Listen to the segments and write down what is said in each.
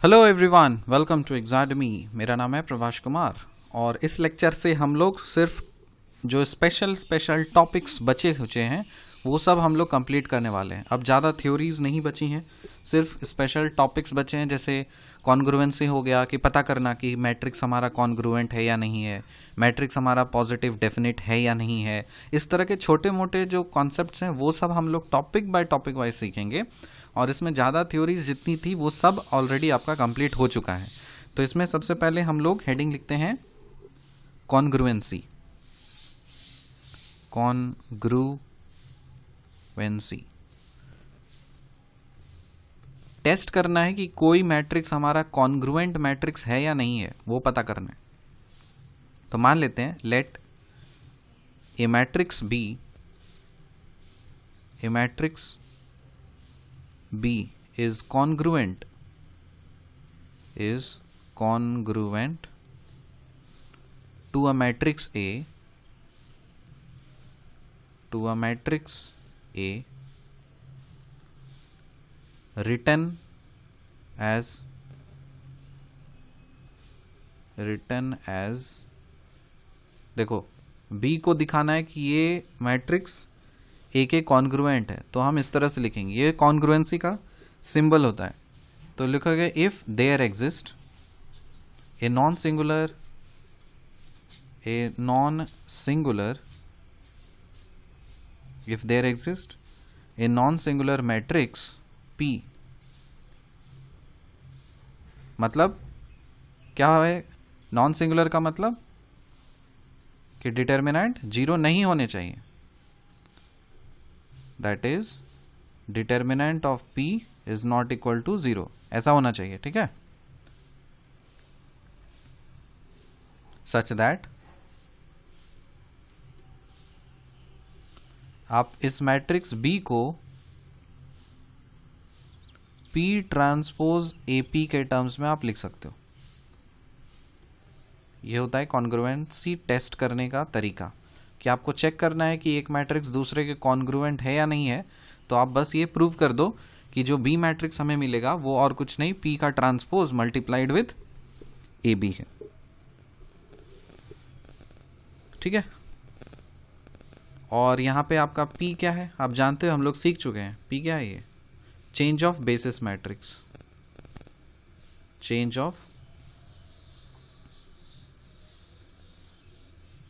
Hello everyone, welcome to एग्जाडमी। मेरा नाम है प्रभाष कुमार और इस लेक्चर से हम लोग सिर्फ जो स्पेशल टॉपिक्स बचे हुए हैं वो सब हम लोग कंप्लीट करने वाले हैं। अब ज़्यादा थ्योरीज नहीं बची हैं, सिर्फ स्पेशल टॉपिक्स बचे हैं, जैसे कॉन्ग्रुएंसी हो गया कि पता करना कि मैट्रिक्स हमारा कॉन्ग्रुएंट है या नहीं है, मैट्रिक्स हमारा पॉजिटिव डेफिनिट है या नहीं है। इस तरह के छोटे मोटे जो कॉन्सेप्ट्स हैं वो सब हम लोग टॉपिक बाय टॉपिक वाइज सीखेंगे और इसमें ज़्यादा थ्योरीज जितनी थी वो सब ऑलरेडी आपका कंप्लीट हो चुका है। तो इसमें सबसे पहले हम लोग हेडिंग लिखते हैं कॉन्ग्रुएंसी। कॉन्ग्रुएंसी टेस्ट करना है कि कोई मैट्रिक्स हमारा कॉन्ग्रुएंट मैट्रिक्स है या नहीं है, वो पता करना है। तो मान लेते हैं let A matrix B is congruent to a matrix A written as देखो B को दिखाना है कि ये मैट्रिक्स ए के कॉन्ग्रुएंट है, तो हम इस तरह से लिखेंगे। ये कॉन्ग्रुएंसी का सिंबल होता है। तो लिखोगे if there exist a non singular matrix P। मतलब क्या है नॉन सिंगुलर का? मतलब कि डिटर्मिनेंट जीरो नहीं होने चाहिए। That is determinant of P is not equal to 0, ऐसा होना चाहिए। ठीक है, सच दैट आप इस मैट्रिक्स B को P ट्रांसपोज AP के टर्म्स में आप लिख सकते हो। यह होता है कॉन्ग्रुएंसी टेस्ट करने का तरीका, कि आपको चेक करना है कि एक मैट्रिक्स दूसरे के कॉन्ग्रुएंट है या नहीं है। तो आप बस ये प्रूव कर दो कि जो B मैट्रिक्स हमें मिलेगा वो और कुछ नहीं, P का ट्रांसपोज मल्टीप्लाइड विथ AB है। ठीक है, और यहां पे आपका P क्या है आप जानते हो, हम लोग सीख चुके हैं। P क्या है? ये change of basis matrix, change of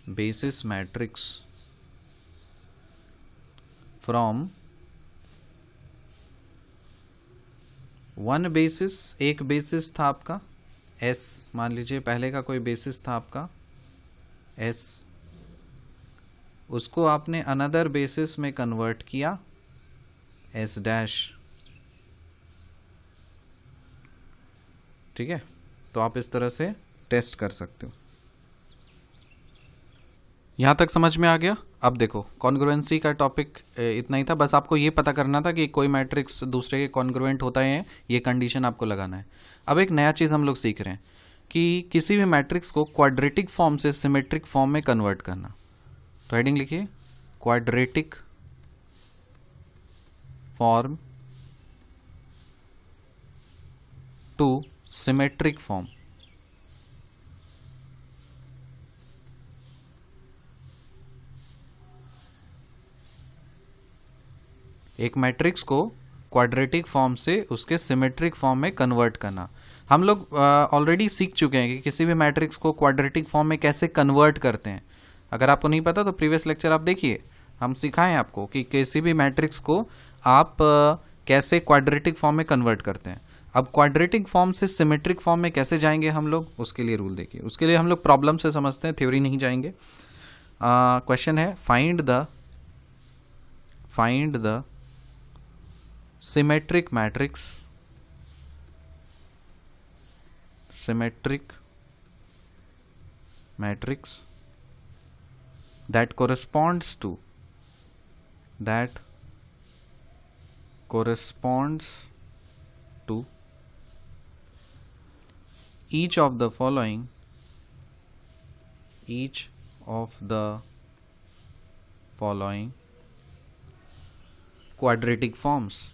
basis matrix from one basis, एक बेसिस था आपका S, मान लीजिए पहले का कोई बेसिस था आपका S, उसको आपने अनदर बेसिस में कन्वर्ट किया S डैश। ठीक है, तो आप इस तरह से टेस्ट कर सकते हो। यहाँ तक समझ में आ गया? अब देखो कॉन्ग्रुएंसी का टॉपिक इतना ही था, बस आपको ये पता करना था कि कोई मैट्रिक्स दूसरे के कॉन्ग्रुएंट होता है, ये कंडीशन आपको लगाना है। अब एक नया चीज़ हम लोग सीख रहे हैं कि किसी भी मैट्रिक्स को क्वाड्रेटिक फॉर्म से सिमेट्रिक फॉर्म में कन्वर्ट करना। तो हेडिंग लिखिए quadratic form to symmetric form. एक मैट्रिक्स को क्वाड्रेटिक फॉर्म से उसके सिमेट्रिक फॉर्म में कन्वर्ट करना। हम लोग ऑलरेडी सीख चुके हैं कि किसी भी मैट्रिक्स को क्वाड्रेटिक फॉर्म में कैसे कन्वर्ट करते हैं। अगर आपको नहीं पता तो प्रीवियस लेक्चर आप देखिए, हम सिखाएं आपको कि किसी भी मैट्रिक्स को आप कैसे क्वाड्रेटिक फॉर्म में कन्वर्ट करते हैं। अब क्वाड्रेटिक फॉर्म से सिमेट्रिक फॉर्म में कैसे जाएंगे हम लोग, उसके लिए रूल देखिए। उसके लिए हम लोग प्रॉब्लम से समझते हैं, थ्योरी नहीं जाएंगे। क्वेश्चन है find the symmetric matrix that corresponds to each of the following quadratic forms।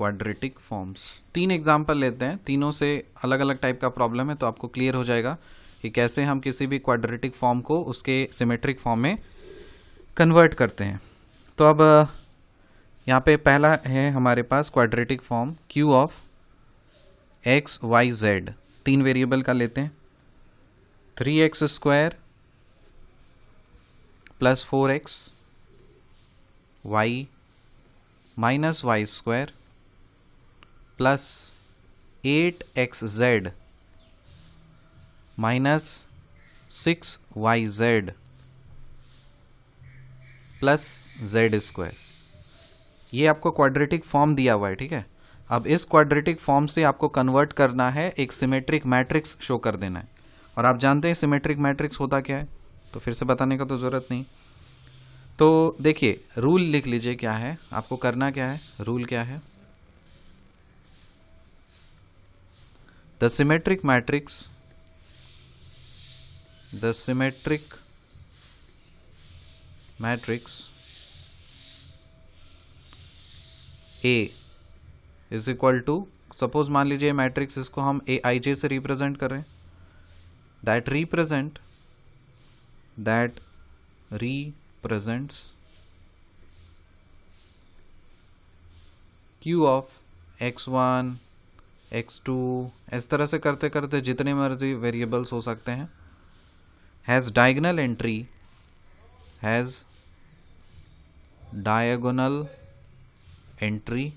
Quadratic forms. 3 example लेते हैं, तीनों से अलग अलग टाइप का प्रॉब्लम है, तो आपको क्लियर हो जाएगा कि कैसे हम किसी भी क्वाड्रेटिक फॉर्म को उसके सिमेट्रिक फॉर्म में कन्वर्ट करते हैं। तो अब यहाँ पे पहला है हमारे पास quadratic form Q of X Y Z, 3 variable का लेते हैं। 3x square plus 4x Y minus Y square plus 8xz minus 6yz plus z square. ये आपको क्वाड्रेटिक फॉर्म दिया हुआ है, ठीक है। अब इस क्वाड्रेटिक फॉर्म से आपको कन्वर्ट करना है, एक सिमेट्रिक मैट्रिक्स शो कर देना है। और आप जानते हैं सिमेट्रिक मैट्रिक्स होता क्या है, तो फिर से बताने का तो ज़रूरत नहीं। तो देखिए रूल लिख लीजिए, क्या है आपको करना, क्या है रूल, क्या है। The symmetric matrix, the symmetric matrix A is equal to, suppose मान लीजिए मैट्रिक्स, इसको हम AIJ से रिप्रेजेंट कर रहे हैं, that represents Q of x1 x2, इस तरह से करते करते जितने मर्जी वेरिएबल्स हो सकते हैं, has diagonal entry, has diagonal entry.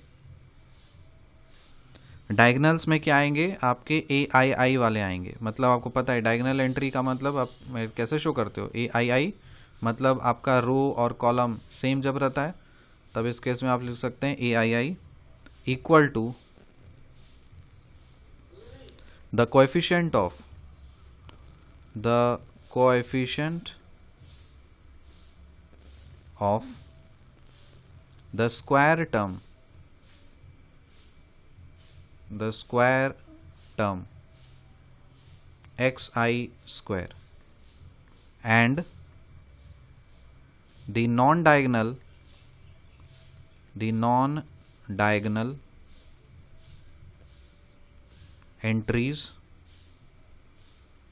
Diagonals में क्या आएंगे, आपके AII वाले आएंगे। मतलब आपको पता है डायगोनल एंट्री का मतलब आप कैसे शो करते हो, AII मतलब आपका रो और कॉलम सेम जब रहता है, तब इस केस में आप लिख सकते हैं AII equal to the coefficient of the square term xi square and the non-diagonal entries,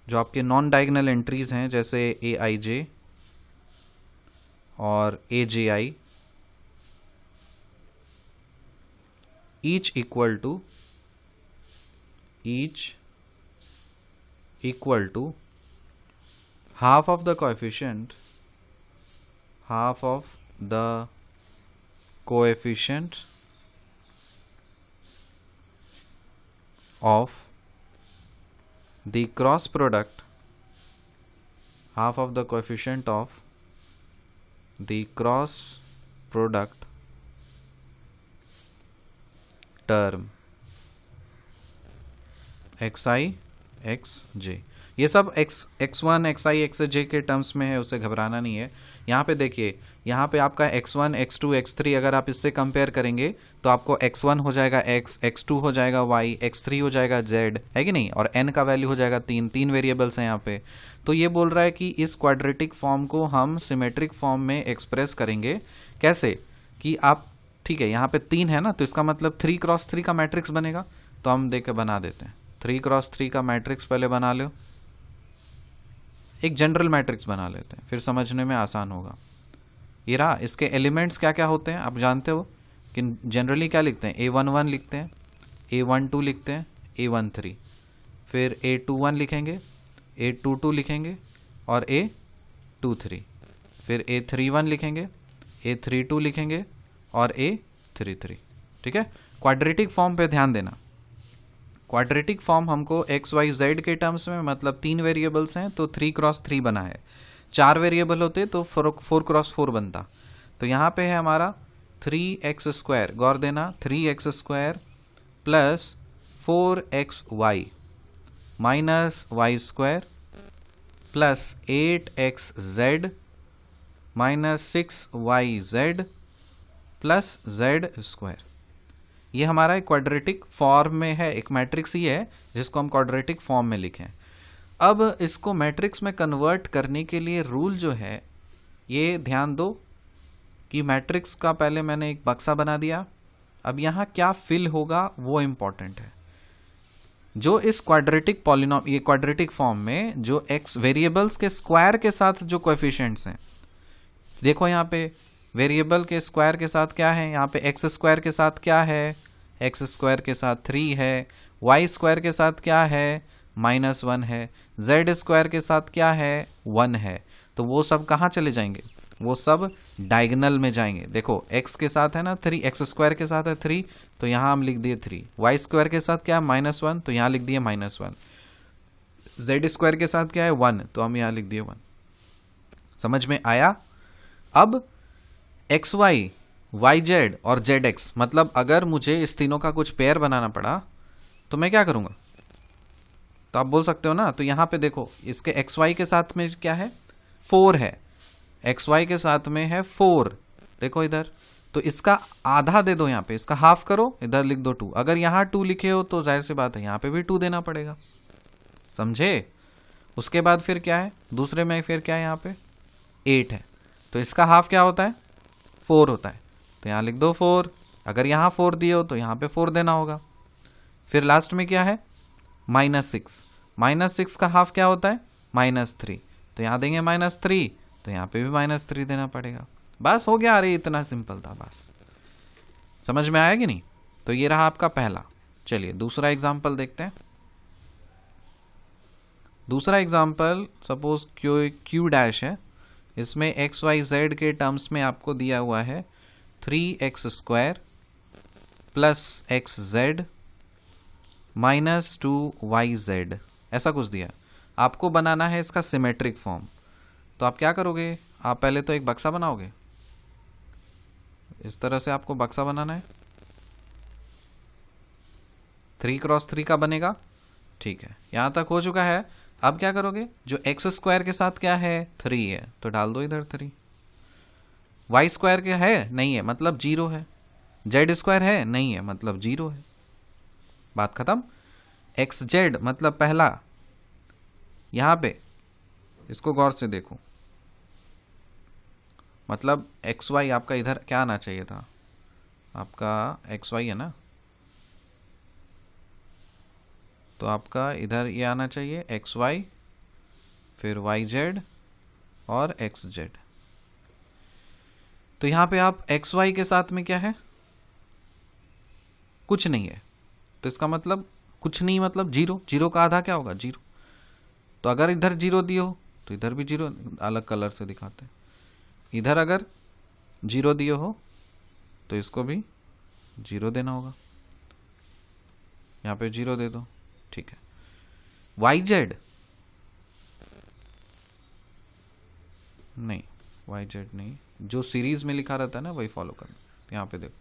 जो आपके नॉन डायगोनल एंट्रीज हैं जैसे AIJ और AJI, each equal to half of the coefficient of the cross product, half of the coefficient of the cross product term xi xj। ये सब x1 xi xj के terms में है, उसे घबराना नहीं है। यहाँ पे देखिए, यहाँ पे आपका x1 x2 x3 अगर आप इससे कंपेयर करेंगे तो आपको x1 हो जाएगा x, x2 हो जाएगा y, x3 हो जाएगा z, है कि नहीं, और n का वैल्यू हो जाएगा 3 वेरिएबल्स हैं यहाँ पे। तो ये बोल रहा है कि इस क्वाड्रेटिक फॉर्म को हम सिमेट्रिक फॉर्म में एक्सप्रेस करेंगे। कैसे कि आप, ठीक है, यहाँ पे 3 है ना, तो इसका मतलब 3x3 का मैट्रिक्स बनेगा। तो हम देख के बना देते हैं, 3x3 का मैट्रिक्स पहले बना लो, एक जनरल मैट्रिक्स बना लेते हैं, फिर समझने में आसान होगा। ये रहा, इसके एलिमेंट्स क्या क्या होते हैं आप जानते हो कि जनरली क्या लिखते हैं, A11 लिखते हैं, A12 लिखते हैं, A13, फिर A21 लिखेंगे, A22 लिखेंगे और A23, फिर A31 लिखेंगे, A32 लिखेंगे और A33। ठीक है, क्वाड्रेटिक फॉर्म पे ध्यान देना। क्वाड्रेटिक फॉर्म हमको एक्स वाई जेड के टर्म्स में, मतलब 3 वेरिएबल्स हैं तो 3x3 बना है, 4 वेरिएबल होते तो 4x4 बनता। तो यहाँ पे है हमारा 3x² गौर देना, 3x² plus 4xy minus y² plus 8xz minus 6yz plus z²। ये हमारा एक क्वाड्रेटिक फॉर्म में है, एक मैट्रिक्स ही है जिसको हम क्वाड्रेटिक फॉर्म में लिखें। अब इसको मैट्रिक्स में कन्वर्ट करने के लिए रूल जो है, ये ध्यान दो कि मैट्रिक्स का पहले मैंने एक बक्सा बना दिया अब यहाँ क्या फिल होगा वो इंपॉर्टेंट है। जो इस क्वाड्रेटिक पॉलिनॉम, ये क्वाड्रेटिक फॉर्म में जो एक्स वेरिएबल्स के स्क्वायर के साथ जो कोएफिशिएंट्स हैं, देखो यहाँ पे वेरिएबल के स्क्वायर के साथ क्या है, यहाँ पे एक्स स्क्वायर के साथ क्या है, एक्स स्क्वायर के साथ 3 है, वाई स्क्वायर के साथ क्या है, -1 है, जेड स्क्वायर के साथ क्या है, 1 है। तो वो सब कहाँ चले जाएंगे, वो सब डायगोनल में जाएंगे। देखो एक्स के साथ है ना 3, एक्स स्क्वायर के साथ है 3, तो यहाँ हम लिख दिए 3, वाई स्क्वायर के साथ क्या है -1, तो यहाँ लिख दिए -1, जेड स्क्वायर के साथ क्या है 1, तो हम यहाँ लिख दिए 1। समझ में आया? अब एक्स वाई, वाई जेड और जेड एक्स, मतलब अगर मुझे इस तीनों का कुछ पेयर बनाना पड़ा तो मैं क्या करूंगा, तो आप बोल सकते हो ना। तो यहां पे देखो इसके एक्स वाई के साथ में क्या है, 4 है, एक्स वाई के साथ में है 4, देखो इधर, तो इसका आधा दे दो, यहाँ पे इसका हाफ करो, इधर लिख दो 2। अगर यहाँ 2 लिखे हो तो जाहिर सी बात है यहाँ पे भी 2 देना पड़ेगा, समझे? उसके बाद फिर क्या है, दूसरे में फिर क्या है, यहाँ पे 8 है, तो इसका हाफ क्या होता है, 4 होता है, तो यहाँ लिख दो 4। अगर यहाँ 4 दिए हो तो यहाँ पे 4 देना होगा। फिर लास्ट में क्या है, -6, -6 का हाफ क्या होता है, -3, तो यहाँ देंगे -3, तो यहाँ पे भी -3 देना पड़ेगा। बस हो गया। अरे इतना सिंपल था, बस समझ में आया कि नहीं? तो ये रहा आपका पहला। चलिए दूसरा एग्जाम्पल देखते हैं। दूसरा एग्जाम्पल सपोज क्यू डैश है, इसमें एक्स वाई जेड के टर्म्स में आपको दिया हुआ है 3x² + xz -2yz, ऐसा कुछ दिया। आपको बनाना है इसका सिमेट्रिक फॉर्म। तो आप क्या करोगे, आप पहले तो एक बक्सा बनाओगे, इस तरह से आपको बक्सा बनाना है, 3x3 का बनेगा, ठीक है, यहां तक हो चुका है। अब क्या करोगे, जो x² के साथ क्या है 3 है, तो डाल दो इधर 3, y² के है नहीं है मतलब 0 है, z² है नहीं है मतलब 0 है, बात खत्म। xz मतलब पहला, यहां पे इसको गौर से देखो, मतलब xy आपका इधर क्या आना चाहिए था, आपका xy है ना, तो आपका इधर ये आना चाहिए xy, फिर yz और xz। तो यहां पे आप xy के साथ में क्या है, कुछ नहीं है, तो इसका मतलब कुछ नहीं मतलब 0, 0 का आधा क्या होगा 0। तो अगर इधर 0 दिए हो तो इधर भी 0, अलग कलर से दिखाते हैं, इधर अगर 0 दिए हो तो इसको भी 0 देना होगा, यहाँ पे 0 दे दो, ठीक है। yz नहीं, yz नहीं, जो सीरीज में लिखा रहता है ना वही फॉलो करना। यहाँ पे देखो,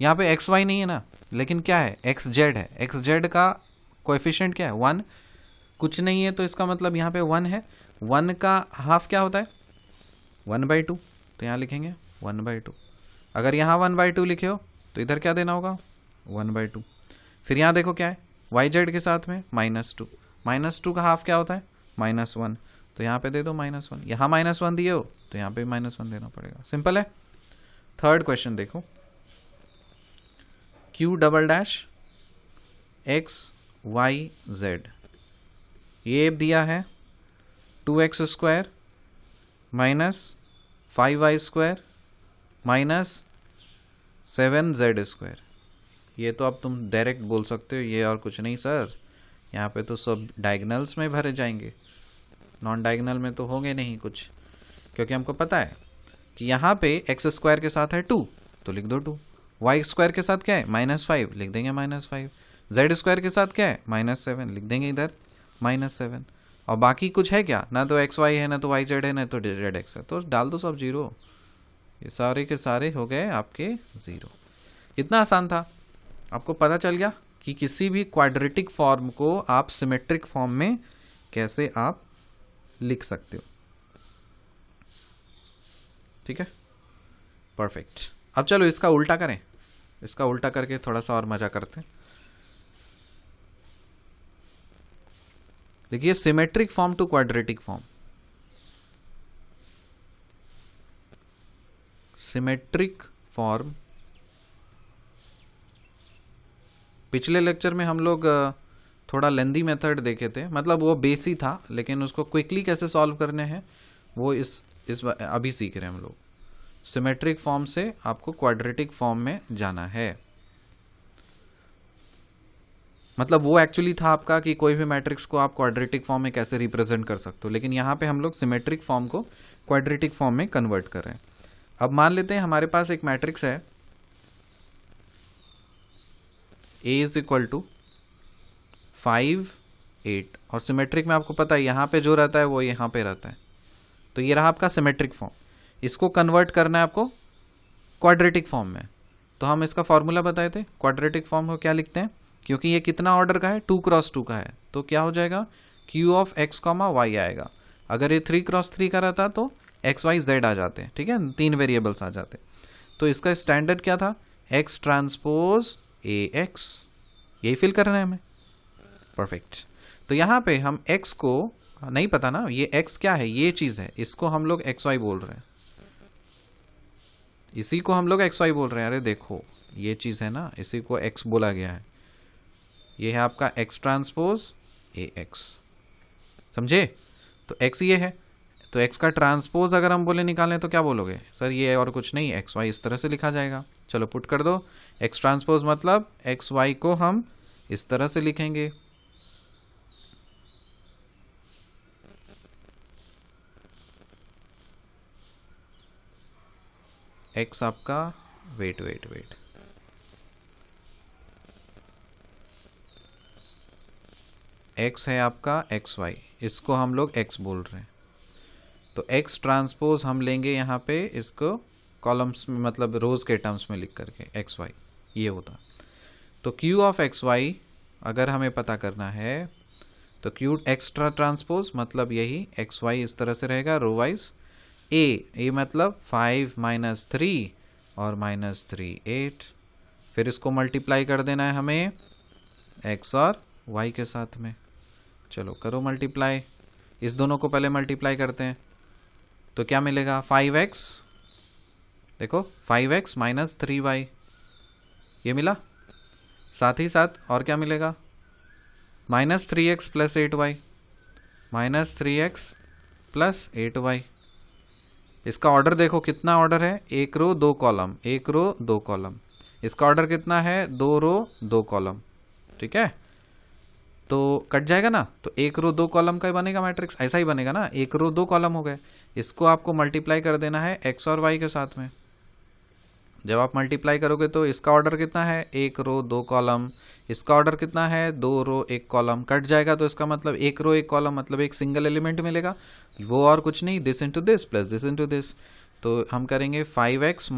यहाँ पे xy नहीं है ना, लेकिन क्या है xz है, xz का कोएफिशिएंट क्या है 1, कुछ नहीं है तो इसका मतलब यहाँ पे 1 है, 1 का हाफ क्या होता है 1/2, तो यहाँ लिखेंगे 1/2। अगर यहाँ 1/2 लिखे हो तो इधर क्या देना होगा 1/2। फिर यहाँ देखो क्या है yz के साथ में -2, -2 का हाफ क्या होता है -1, तो यहाँ पे दे दो -1। यहाँ -1 दिए हो तो यहाँ पे -1 देना पड़ेगा, सिंपल है। थर्ड क्वेश्चन देखो, Q∬x y z, ये दिया है 2x² - 5y² - 7z²। ये तो अब तुम डायरेक्ट बोल सकते हो ये और कुछ नहीं सर, यहाँ पे तो सब डायगोनल्स में भरे जाएंगे, नॉन डायगोनल में तो होंगे नहीं कुछ, क्योंकि हमको पता है कि यहाँ पे x² के साथ है 2, तो लिख दो 2, y² के साथ क्या है -5, लिख देंगे -5, z² के साथ क्या है -7, लिख देंगे इधर -7, और बाकी कुछ है क्या, ना तो xy है, ना तो yz है, ना तो zx है, तो डाल दो सब 0, ये सारे के सारे हो गए आपके 0। कितना आसान था, आपको पता चल गया कि किसी भी क्वाड्रेटिक फॉर्म को आप सिमेट्रिक फॉर्म में कैसे आप लिख सकते हो, ठीक है, परफेक्ट। अब चलो इसका उल्टा करें, इसका उल्टा करके थोड़ा सा और मजा करते हैं। देखिए symmetric form to quadratic form, symmetric form पिछले लेक्चर में हम लोग थोड़ा लेंदी मेथड देखे थे, मतलब वो बेस ही था, लेकिन उसको क्विकली कैसे सॉल्व करने हैं वो इस अभी सीख रहे हैं हम लोग। सिमेट्रिक फॉर्म से आपको क्वाड्रेटिक फॉर्म में जाना है। मतलब वो एक्चुअली था आपका कि कोई भी मैट्रिक्स को आप क्वाड्रेटिक फॉर्म में कैसे रिप्रेजेंट कर सकते हो, लेकिन यहाँ पे हम लोग सिमेट्रिक फॉर्म को क्वाड्रेटिक फॉर्म में कन्वर्ट कर रहे हैं। अब मान लेते हैं हमारे पास एक मैट्रिक्स है A इज इक्वल टू 5 8, और सिमेट्रिक में आपको पता है यहाँ पे जो रहता है वो यहाँ पे रहता है। तो ये रहा आपका सिमेट्रिक फॉर्म। इसको कन्वर्ट करना है आपको क्वाड्रेटिक फॉर्म में। तो हम इसका फॉर्मूला बताए थे, क्वाड्रेटिक फॉर्म को क्या लिखते हैं, क्योंकि ये कितना ऑर्डर का है, 2x2 का है, तो क्या हो जाएगा q ऑफ x, y आएगा। अगर ये 3x3 का रहता तो x y z आ जाते, ठीक है, 3 वेरिएबल्स आ जाते। तो इसका स्टैंडर्ड क्या था, x ट्रांसपोज ax, यही फिल करना है हमें। परफेक्ट। तो यहाँ पे हम x को नहीं पता ना, ये x क्या है, ये चीज है, इसको हम लोग xy बोल रहे हैं, इसी को हम लोग xy बोल रहे हैं। अरे देखो ये चीज है ना, इसी को x बोला गया है, ये है आपका x ट्रांसपोज ax, समझे। तो x ये है, तो x का ट्रांसपोज अगर हम बोले निकालें तो क्या बोलोगे, सर ये और कुछ नहीं, xy इस तरह से लिखा जाएगा। चलो पुट कर दो, x ट्रांसपोज मतलब xy को हम इस तरह से लिखेंगे। x आपका वेट x है आपका xy, इसको हम लोग x बोल रहे हैं। तो x ट्रांसपोज हम लेंगे यहाँ पे इसको कॉलम्स में, मतलब रोज के टर्म्स में लिख करके xy ये होता। तो q ऑफ xy अगर हमें पता करना है तो q एक्स्ट्रा ट्रांसपोज मतलब यही xy इस तरह से रहेगा रो वाइज। a मतलब 5 - 3 और -3 8, फिर इसको मल्टीप्लाई कर देना है हमें x और y के साथ में। चलो करो मल्टीप्लाई, इस दोनों को पहले मल्टीप्लाई करते हैं तो क्या मिलेगा 5x, देखो 5x - 3y ये मिला, साथ ही साथ और क्या मिलेगा -3x + 8y, -3x + 8y। इसका ऑर्डर देखो कितना ऑर्डर है, 1 रो 2 कॉलम, 1 रो 2 कॉलम। इसका ऑर्डर कितना है, 2 रो 2 कॉलम, ठीक है। तो कट जाएगा ना, तो 1 रो 2 कॉलम का ही बनेगा मैट्रिक्स, ऐसा ही बनेगा ना, 1 रो 2 कॉलम हो गए। इसको आपको मल्टीप्लाई कर देना है x और y के साथ में। जब आप मल्टीप्लाई करोगे तो इसका ऑर्डर कितना है, 1 रो 2 कॉलम, इसका ऑर्डर कितना है, 2 रो 1 कॉलम। कट जाएगा तो इसका मतलब 1 रो 1 कॉलम मतलब एक सिंगल एलिमेंट मिलेगा, वो और कुछ नहीं, this into this plus this into this. तो हम करेंगे 5x -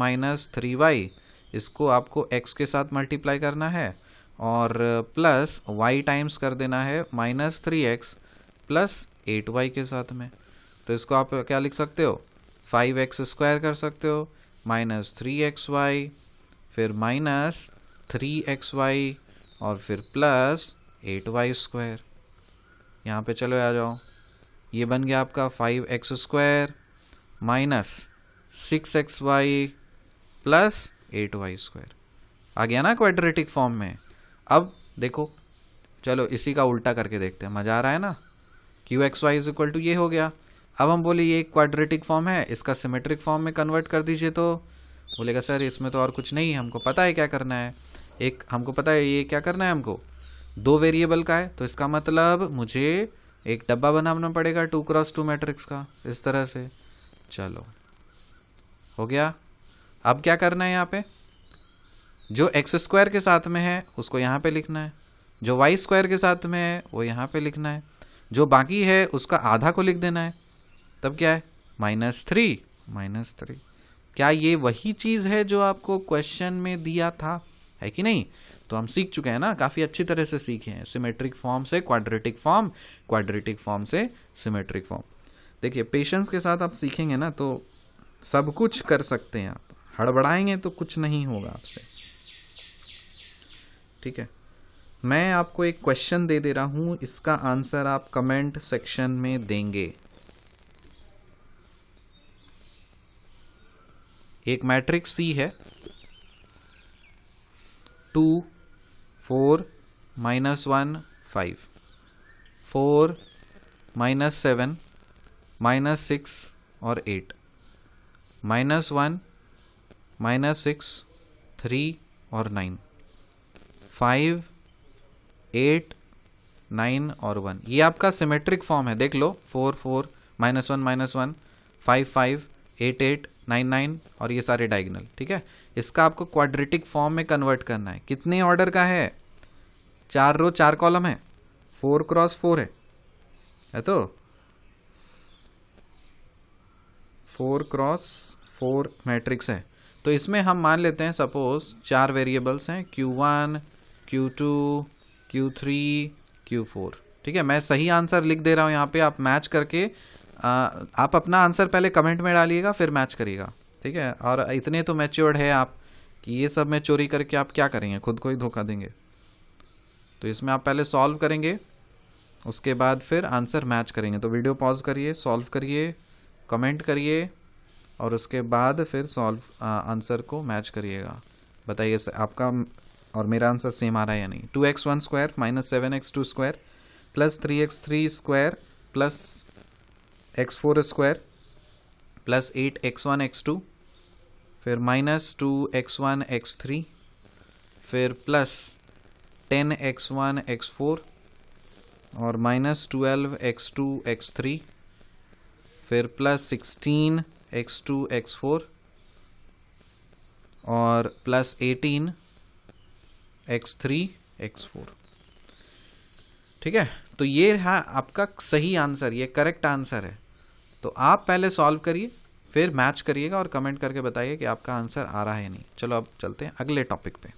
3y, इसको आपको x के साथ मल्टीप्लाई करना है और प्लस y टाइम्स कर देना है -3x + 8y के साथ में। तो इसको आप क्या लिख सकते हो, 5x² कर सकते हो, -3xy, फिर -3xy और फिर +8y²। यहाँ पे चलो आ जाओ, ये बन गया आपका 5x² - 6xy + 8y²। आ गया ना क्वाड्रेटिक फॉर्म में। अब देखो चलो इसी का उल्टा करके देखते हैं, मजा आ रहा है ना। qxy = ये हो गया। अब हम बोले ये क्वाड्रेटिक फॉर्म है, इसका सिमेट्रिक फॉर्म में कन्वर्ट कर दीजिए। तो बोलेगा सर इसमें तो और कुछ नहीं, हमको पता है क्या करना है, हमको पता है ये क्या करना है, हमको 2 वेरिएबल का है, तो इसका मतलब मुझे एक डब्बा बनाना पड़ेगा 2x2 मैट्रिक्स का, इस तरह से। चलो हो गया। अब क्या करना है, यहाँ पे जो x² के साथ में है उसको यहाँ पे लिखना है, जो y² के साथ में है वो यहाँ पे लिखना है, जो बाकी है उसका आधा को लिख देना है। तब क्या है, -3 क्या ये वही चीज है जो आपको क्वेश्चन में दिया था, है कि नहीं। तो हम सीख चुके हैं ना, काफी अच्छी तरह से सीखे हैं, सिमेट्रिक फॉर्म से क्वाड्रेटिक फॉर्म, क्वाड्रेटिक फॉर्म से सिमेट्रिक फॉर्म। देखिए पेशेंस के साथ आप सीखेंगे ना तो सब कुछ कर सकते हैं, आप हड़बड़ाएंगे तो कुछ नहीं होगा आपसे, ठीक है। मैं आपको एक क्वेश्चन दे रहा हूं, इसका आंसर आप कमेंट सेक्शन में देंगे। एक मैट्रिक्स C है, 2 4 -1 5, 4 -7 -6 और 8, -1 -6 3 और 9, 5 8 9 और 1। ये आपका सिमेट्रिक फॉर्म है, देख लो। 4 4 -1 -1 5 5 8 8 9 9 और ये सारे डायगोनल। ठीक है, इसका आपको क्वाड्रेटिक फॉर्म में कन्वर्ट करना है। कितने ऑर्डर का है? 4 रो 4 कॉलम है, 4 क्रॉस 4 है तो 4 क्रॉस 4 मैट्रिक्स है। तो इसमें हम मान लेते हैं सपोज 4 वेरिएबल्स हैं, Q1 Q2 Q3 Q4। ठीक है, मैं सही आंसर लिख दे रहा हूं यहाँ पे, आप मैच करके आप अपना आंसर पहले कमेंट में डालिएगा, फिर मैच करिएगा। ठीक है, और इतने तो मैच्योर्ड है आप कि ये सब में चोरी करके आप क्या करेंगे, खुद को ही धोखा देंगे। तो इसमें आप पहले सॉल्व करेंगे, उसके बाद फिर आंसर मैच करेंगे। तो वीडियो पॉज करिए, सॉल्व करिए, कमेंट करिए और उसके बाद फिर आंसर को मैच करिएगा। बताइए आपका और मेरा आंसर सेम आ रहा है या नहीं। 2x1 square minus 7x2 square plus 3x3 square plus x4 square plus 8x1 x2 फिर माइनस 2x1 x3 फिर प्लस 10x1 x4 और माइनस 12x2 x3 फिर प्लस 16x2 x4 और प्लस 18x3 x4। ठीक है, तो ये है आपका सही आंसर, ये करेक्ट आंसर है। तो आप पहले सॉल्व करिए, फिर मैच करिएगा और कमेंट करके बताइए कि आपका आंसर आ रहा है नहीं। चलो अब चलते हैं अगले टॉपिक पे।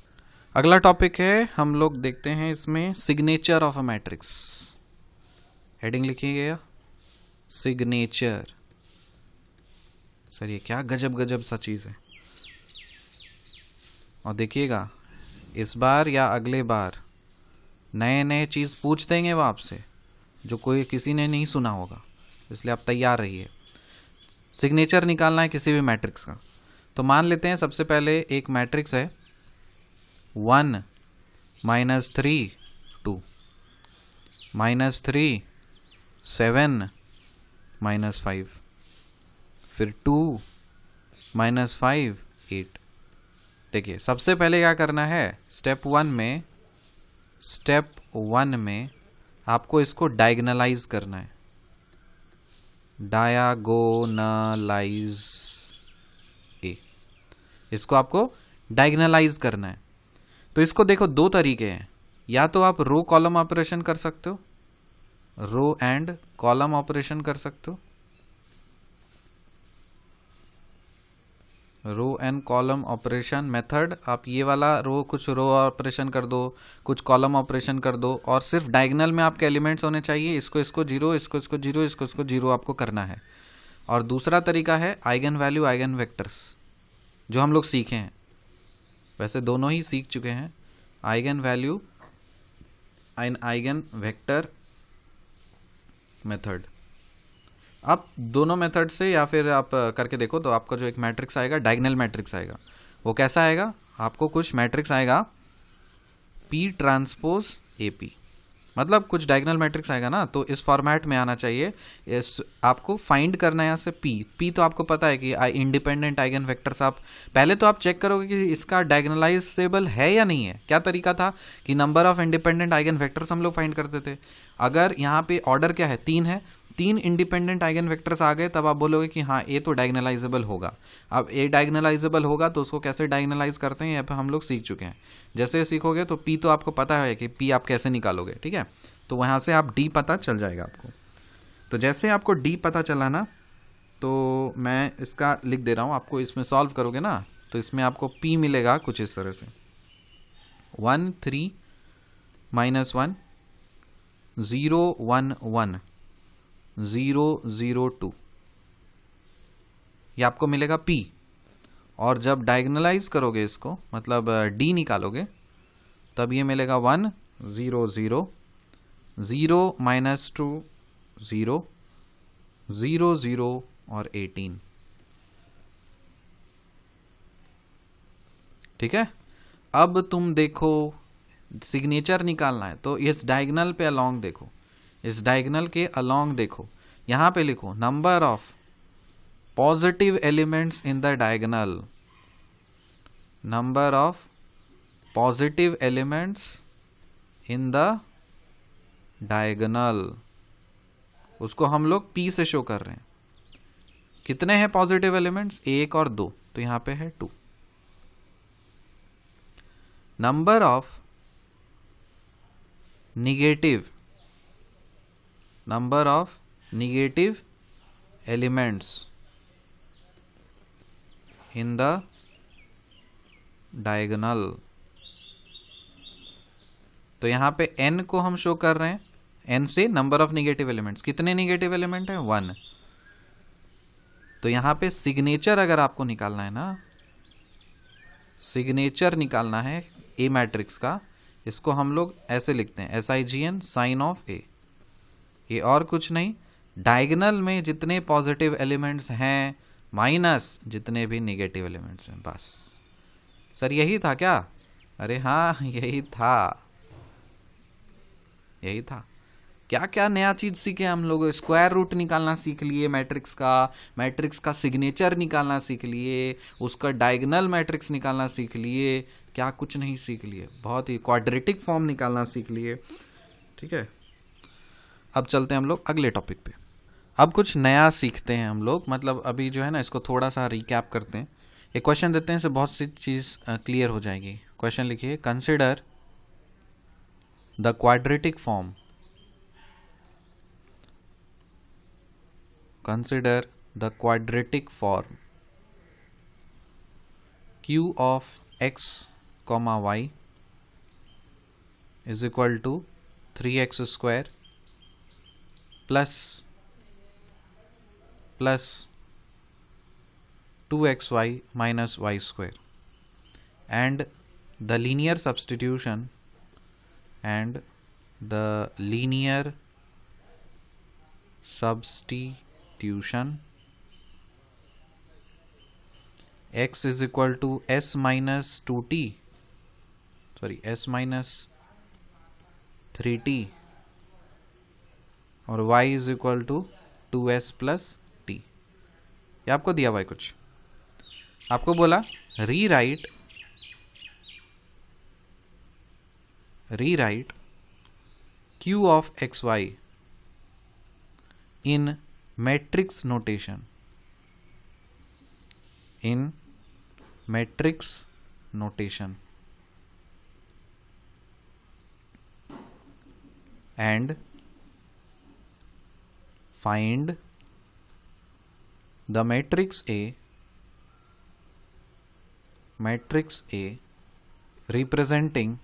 अगला टॉपिक है, हम लोग देखते हैं इसमें signature of a matrix. Heading लिखिएगा, सिग्नेचर। सर ये क्या गजब गजब सा चीज़ है। और देखिएगा इस बार या अगले बार नए नए चीज़ पूछ देंगे वो आपसे, जो कोई किसी ने नहीं सुना होगा, इसलिए आप तैयार रहिए। सिग्नेचर निकालना है किसी भी मैट्रिक्स का। तो मान लेते हैं सबसे पहले एक मैट्रिक्स है 1 -3 2 -3 7 -5 फिर 2 -5 8। देखिए सबसे पहले क्या करना है, स्टेप वन में आपको इसको डायगोनलाइज करना है। डायगोनलाइज इसको आपको डायगोनलाइज करना है। तो इसको देखो दो तरीके हैं, या तो आप रो कॉलम ऑपरेशन कर सकते हो, रो एंड कॉलम ऑपरेशन कर सकते हो, row and column operation method. आप ये वाला कुछ रो ऑपरेशन कर दो, कुछ कॉलम ऑपरेशन कर दो, और सिर्फ डायगोनल में आपके एलिमेंट्स होने चाहिए। इसको जीरो, इसको जीरो, इसको जीरो आपको करना है। और दूसरा तरीका है आइगन वैल्यू आइगन वेक्टर्स, जो हम लोग सीखे हैं, वैसे दोनों ही सीख चुके हैं, eigen value and eigen vector method. आप दोनों मेथड से या फिर आप करके देखो तो आपका जो एक मैट्रिक्स आएगा, डायगोनल मैट्रिक्स आएगा, वो कैसा आएगा, आपको कुछ मैट्रिक्स आएगा P ट्रांसपोज AP, मतलब कुछ डायगोनल मैट्रिक्स आएगा ना, तो इस फॉर्मेट में आना चाहिए। इस आपको फाइंड करना है यहाँ से P तो आपको पता है कि इंडिपेंडेंट आइगन वेक्टर्स। आप पहले तो आप चेक करोगे कि इसका डायगोनलाइजेबल है या नहीं है। क्या तरीका था कि number of independent eigen vectors हम लोग फाइंड करते थे। अगर यहाँ पे ऑर्डर क्या है, 3 है, 3 इंडिपेंडेंट आइगन वेक्टर्स आ गए, तब आप बोलोगे कि हाँ ये तो डायगोनलाइजेबल होगा। अब ये डायगोनलाइजेबल होगा तो उसको कैसे डायगोनलाइज करते हैं, यहाँ हम लोग सीख चुके हैं। जैसे सीखोगे तो P तो आपको पता है कि P आप कैसे निकालोगे, ठीक है। तो वहाँ से आप D पता चल जाएगा आपको। तो जैसे आपको D पता चला ना, तो मैं इसका लिख दे रहा हूँ, आपको इसमें सॉल्व करोगे ना तो इसमें आपको P मिलेगा कुछ इस तरह से 1 3 -1 0 1 1 0 0 2, ये आपको मिलेगा P। और जब डायगोनलाइज करोगे इसको, मतलब D निकालोगे, तब ये मिलेगा 1 0 0 0 -2 0 0 0 और 18। ठीक है, अब तुम देखो सिग्नेचर निकालना है तो इस डायगोनल पे अलोंग देखो, इस डायगोनल के अलोंग देखो, यहाँ पे लिखो number of positive elements in the diagonal, number of positive elements in the diagonal, उसको हम लोग P से शो कर रहे हैं। कितने हैं पॉजिटिव एलिमेंट्स? 1 और 2, तो यहां पे है 2। Number of negative elements in the diagonal, तो यहां पे n को हम शो कर रहे हैं, n से नंबर ऑफ निगेटिव एलिमेंट्स। कितने निगेटिव एलिमेंट है? 1। तो यहां पे सिग्नेचर अगर आपको निकालना है ना, सिग्नेचर निकालना है ए मैट्रिक्स का, इसको हम लोग ऐसे लिखते हैं SIGN साइन ऑफ ए। ये और कुछ नहीं, डायगोनल में जितने पॉजिटिव एलिमेंट्स हैं माइनस जितने भी निगेटिव एलिमेंट्स हैं, बस। सर यही था क्या? अरे हाँ, यही था। क्या क्या नया चीज सीखे हम लोग। स्क्वायर रूट निकालना सीख लिए मैट्रिक्स का सिग्नेचर निकालना सीख लिए, उसका डायगोनल मैट्रिक्स निकालना सीख लिए, क्या कुछ नहीं सीख लिए। बहुत ही क्वाड्रेटिक फॉर्म निकालना सीख लिए। ठीक है, अब चलते हैं हम लोग अगले टॉपिक पे। अब कुछ नया सीखते हैं हम लोग, मतलब अभी जो है ना इसको थोड़ा सा रिकैप करते हैं। एक क्वेश्चन देते हैं, इससे बहुत सी चीज क्लियर हो जाएगी। क्वेश्चन लिखिए, consider the quadratic form, consider the quadratic form q of x comma y is equal to 3x square plus 2xy minus y square, and the linear substitution x is equal to s minus 3t और y is equal to 2s plus t। ये आपको दिया हुआ है कुछ, आपको बोला rewrite q of xy in matrix notation, and find the matrix A representing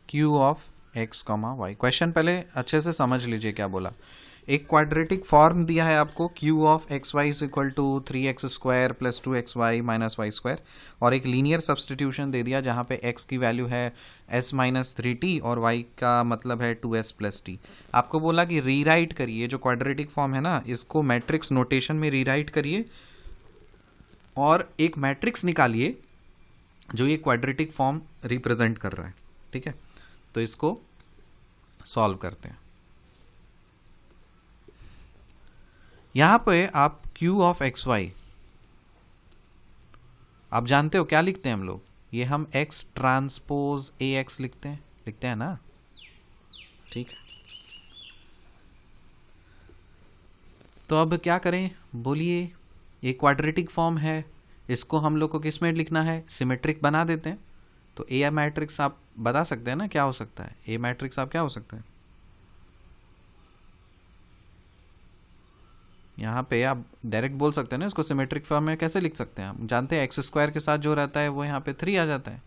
q of x, y। Question पहले अच्छे से समझ लीजिए क्या बोला। एक क्वाड्रेटिक फॉर्म दिया है आपको, q of X Y is equal to 3x square plus 2xy minus Y square, और एक लीनियर सब्सटीट्यूशन दे दिया जहां पे x की वैल्यू है s माइनस 3t और y का मतलब है 2s प्लस t। आपको बोला कि रीराइट करिए, जो क्वाड्रेटिक फॉर्म है ना इसको मैट्रिक्स नोटेशन में रीराइट करिए और एक मैट्रिक्स निकालिए जो ये क्वाड्रेटिक फॉर्म रिप्रेजेंट कर रहा है। ठीक है, तो इसको सॉल्व करते हैं। यहां पे आप q ऑफ एक्स वाई, आप जानते हो क्या लिखते हैं हम लोग, ये हम x ट्रांसपोज ax लिखते हैं ना। ठीक है, तो अब क्या करें बोलिए, एक क्वाड्रेटिक फॉर्म है, इसको हम लोग को किस में लिखना है, सिमेट्रिक बना देते हैं। तो ए मैट्रिक्स आप बता सकते हैं ना क्या हो सकता है, ए मैट्रिक्स आप क्या हो सकता है, यहाँ पे आप डायरेक्ट बोल सकते हैं ना इसको सिमेट्रिक फॉर्म में कैसे लिख सकते हैं। हम जानते हैं एक्स स्क्वायर के साथ जो रहता है वो यहाँ पे 3 आ जाता है,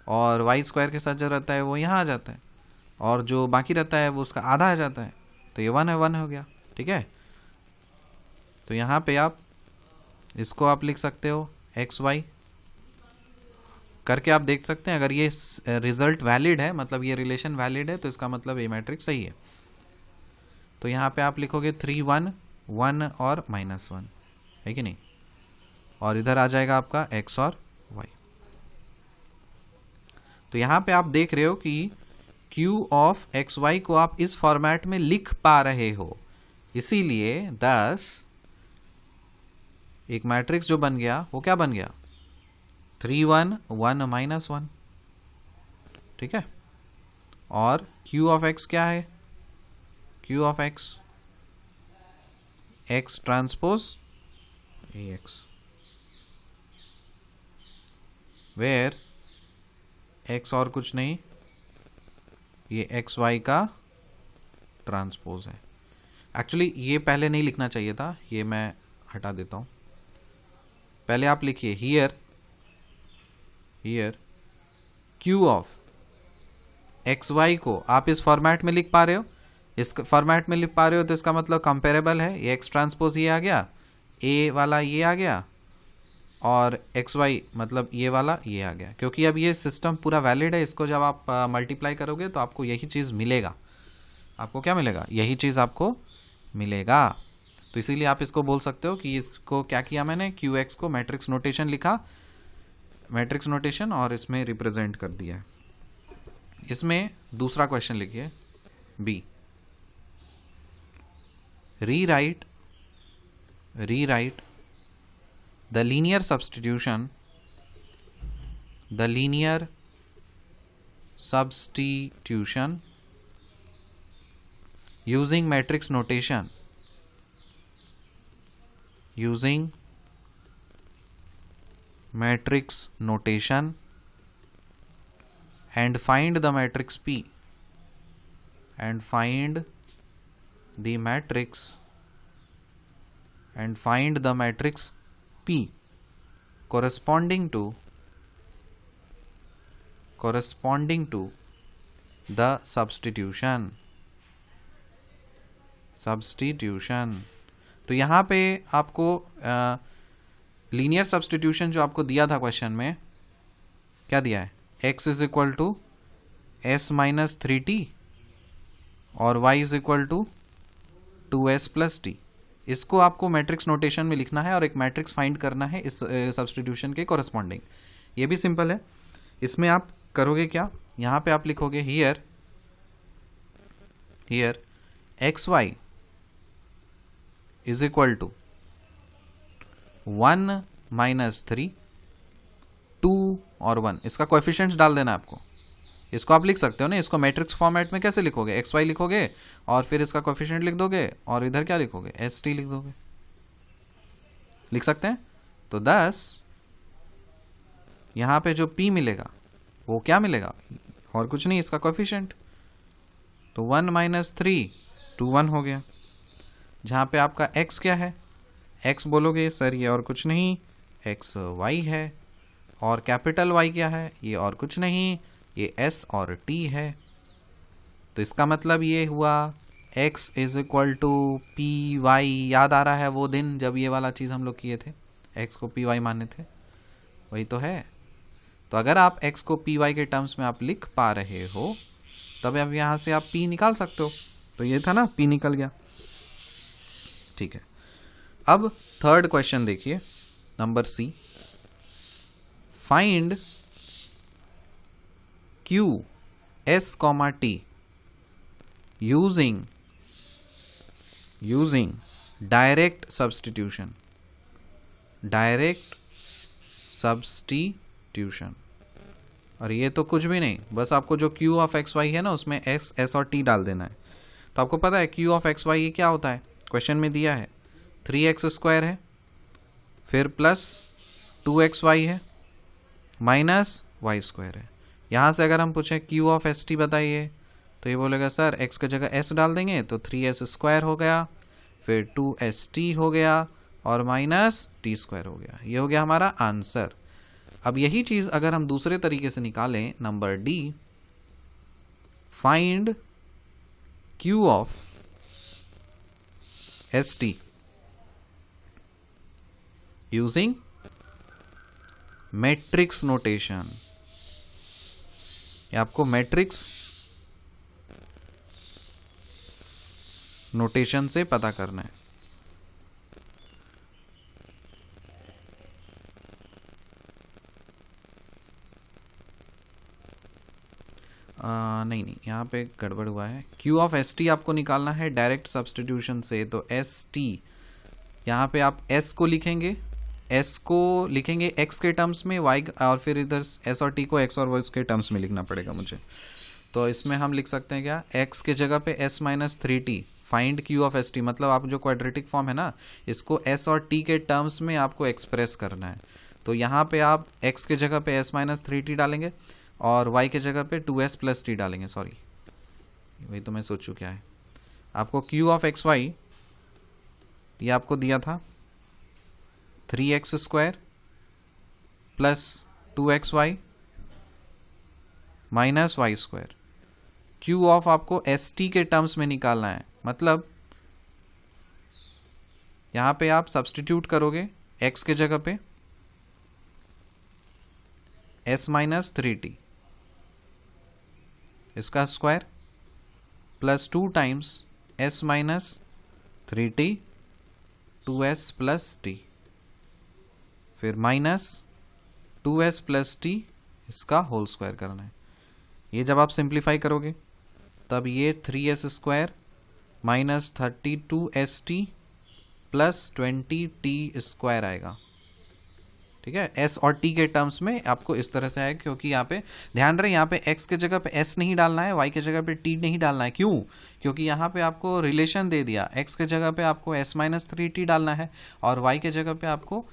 और वाई स्क्वायर के साथ जो रहता है वो यहाँ आ जाता है, और जो बाकी रहता है वो उसका आधा आ जाता है, तो ये 1 हो गया। ठीक है, तो यहाँ पे आप इसको आप लिख सकते हो एक्स वाई करके, आप देख सकते हैं अगर ये रिजल्ट वैलिड है, मतलब ये रिलेशन वैलिड है, तो इसका मतलब ए मैट्रिक्स सही है। तो यहाँ पे आप लिखोगे 3 1 1 और -1, है कि नहीं, और इधर आ जाएगा आपका x और y। तो यहाँ पे आप देख रहे हो कि q ऑफ एक्स वाई को आप इस फॉर्मेट में लिख पा रहे हो, इसीलिए 10 एक मैट्रिक्स जो बन गया वो क्या बन गया 3 1 1 -1, ठीक है। और q ऑफ x क्या है, q of x x transpose ax, where x और कुछ नहीं, ये एक्स वाई का ट्रांसपोज है। एक्चुअली ये पहले नहीं लिखना चाहिए था, ये मैं हटा देता हूं। पहले आप लिखिए here q of X Y को आप इस फॉर्मेट में लिख पा रहे हो, इस फॉर्मेट में लिख पा रहे हो तो इसका मतलब कंपेरेबल है, ये एक्स ट्रांसपोज ये आ गया, ए वाला ये आ गया, और एक्स वाई मतलब ये वाला ये आ गया। क्योंकि अब ये सिस्टम पूरा वैलिड है, इसको जब आप मल्टीप्लाई करोगे तो आपको यही चीज़ मिलेगा। आपको क्या मिलेगा, यही चीज़ आपको मिलेगा। तो इसीलिए आप इसको बोल सकते हो कि इसको क्या किया मैंने, क्यू एक्स को मैट्रिक्स नोटेशन लिखा, मैट्रिक्स नोटेशन, और इसमें रिप्रेजेंट कर दिया। इसमें दूसरा क्वेश्चन लिखिए B, rewrite the linear substitution using matrix notation and find the matrix P and find the matrix P corresponding to the substitution। तो यहाँ पे आपको लीनियर सब्स्टिट्यूशन जो आपको दिया था क्वेश्चन में, क्या दिया है, x is equal to s minus 3t और y is equal to 2s plus t। इसको आपको मैट्रिक्स नोटेशन में लिखना है और एक मैट्रिक्स फाइंड करना है इस सब्स्टिट्यूशन के कॉरस्पॉन्डिंग। ये भी सिंपल है। इसमें आप करोगे क्या, यहाँ पे आप लिखोगे here X Y is equal to 1 - 3 2 और 1, इसका कोएफिशिएंट्स डाल देना आपको। इसको आप लिख सकते हो ना, इसको मैट्रिक्स फॉर्मेट में कैसे लिखोगे, एक्स वाई लिखोगे और फिर इसका कोएफिशिएंट लिख दोगे और इधर क्या लिखोगे, एस टी लिख दोगे, लिख सकते हैं। तो 10 यहां पे जो p मिलेगा वो क्या मिलेगा, और कुछ नहीं, इसका कोएफिशिएंट। तो 1 - 3 2 1 हो गया। जहां पे आपका x क्या है, x बोलोगे सर ये और कुछ नहीं, x y है, और कैपिटल Y क्या है, ये और कुछ नहीं, ये S और T है। तो इसका मतलब ये हुआ x is equal to P Y. याद आ रहा है वो दिन जब ये वाला चीज़ हम लोग किए थे, x को पी वाई माने थे, वही तो है। तो अगर आप x को पी वाई के टर्म्स में आप लिख पा रहे हो, तब अब यहाँ से आप p निकाल सकते हो। तो ये था ना, p निकल गया, ठीक है। अब थर्ड क्वेश्चन देखिए, number C, find Q S, T using direct substitution। और ये तो कुछ भी नहीं, बस आपको जो Q ऑफ एक्स वाई है ना उसमें S और T डाल देना है। तो आपको पता है Q ऑफ एक्स वाई ये क्या होता है, क्वेश्चन में दिया है 3x² है, फिर प्लस 2xy है, माइनस y² है। यहाँ से अगर हम पूछें Q ऑफ ST बताइए, तो ये बोलेगा सर x की जगह s डाल देंगे तो 3s² हो गया, फिर 2st हो गया और माइनस t² हो गया। ये हो गया हमारा आंसर। अब यही चीज़ अगर हम दूसरे तरीके से निकालें, number D, find Q of ST using matrix notation. ये आपको मैट्रिक्स नोटेशन से पता करना है। नहीं नहीं, यहाँ पे गड़बड़ हुआ है। क्यू ऑफ एस टी आपको निकालना है डायरेक्ट सब्सटीट्यूशन से, तो एस टी यहाँ पे आप एस को लिखेंगे, एस को लिखेंगे एक्स के टर्म्स में, वाई और फिर इधर एस और टी को एक्स और वाई के टर्म्स में लिखना पड़ेगा मुझे। तो इसमें हम लिख सकते हैं क्या, एक्स के जगह पे S minus three T, find Q of S T, मतलब आप जो क्वाड्रेटिक फॉर्म है ना, इसको एस और टी के टर्म्स में आपको एक्सप्रेस करना है। तो यहाँ पे आप एक्स के जगह पे एस माइनस थ्री टी डालेंगे और वाई के जगह पे टू एस प्लस टी डालेंगे। सॉरी, वही तो मैं सोचूं क्या है। आपको क्यू ऑफ एक्स वाई ये आपको दिया था 3x² plus 2xy minus y²। Q of आपको एस टी के टर्म्स में निकालना है, मतलब यहां पे आप सब्सटीट्यूट करोगे x के जगह पे s माइनस थ्री टी इसका square plus 2 times s minus three T 2s plus T, फिर माइनस 2s प्लस टी इसका होल स्क्वायर करना है। ये जब आप सिंप्लीफाई करोगे तब ये 3s² minus 32st plus 20t² आएगा। ठीक है, s और t के टर्म्स में आपको इस तरह से आएगा, क्योंकि यहाँ पे ध्यान रहे यहाँ पे x के जगह पे s नहीं डालना है, y के जगह पे t नहीं डालना है। क्यों? क्योंकि यहाँ पे आपको रिलेशन दे दिया, x के जगह पे आपको s माइनस थ्री टी डालना है और y के जगह पे आपको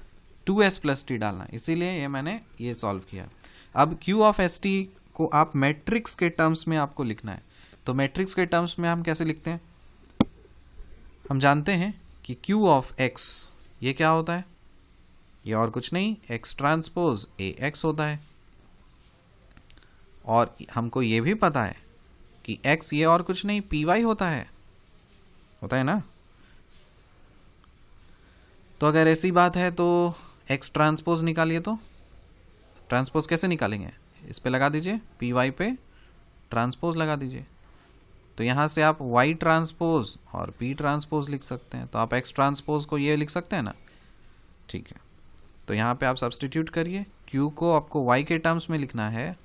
2s प्लस टी डालना है, इसीलिए ये मैंने ये सॉल्व किया। अब q ऑफ एस टी को आप मैट्रिक्स के टर्म्स में आपको लिखना है। तो मैट्रिक्स के टर्म्स में हम कैसे लिखते हैं? हम जानते हैं कि q ऑफ x ये क्या होता है, ये और कुछ नहीं x ट्रांसपोज ax होता है, और हमको ये भी पता है कि x ये और कुछ नहीं py होता है ना। तो अगर ऐसी बात है तो x ट्रांसपोज निकालिए। तो ट्रांसपोज कैसे निकालेंगे, इस पे लगा दीजिए, py पे ट्रांसपोज लगा दीजिए। तो यहाँ से आप y ट्रांसपोज और p ट्रांसपोज लिख सकते हैं। तो आप x ट्रांसपोज को ये लिख सकते हैं ना, ठीक है। तो यहाँ पे आप सब्सटीट्यूट करिए, q को आपको y के टर्म्स में लिखना है।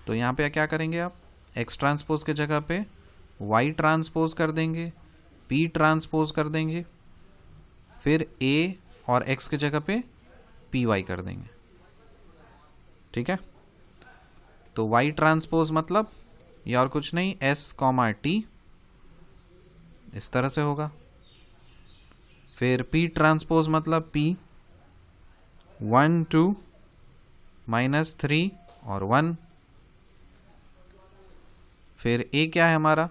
तो यहाँ पे क्या करेंगे आप, x ट्रांसपोज के जगह पे y ट्रांसपोज कर देंगे, p ट्रांसपोज कर देंगे, फिर a और x के जगह पे py कर देंगे। ठीक है, तो y ट्रांसपोज मतलब ये और कुछ नहीं s, t इस तरह से होगा। फिर p ट्रांसपोज मतलब p 1 2 माइनस 3 और 1। फिर a क्या है हमारा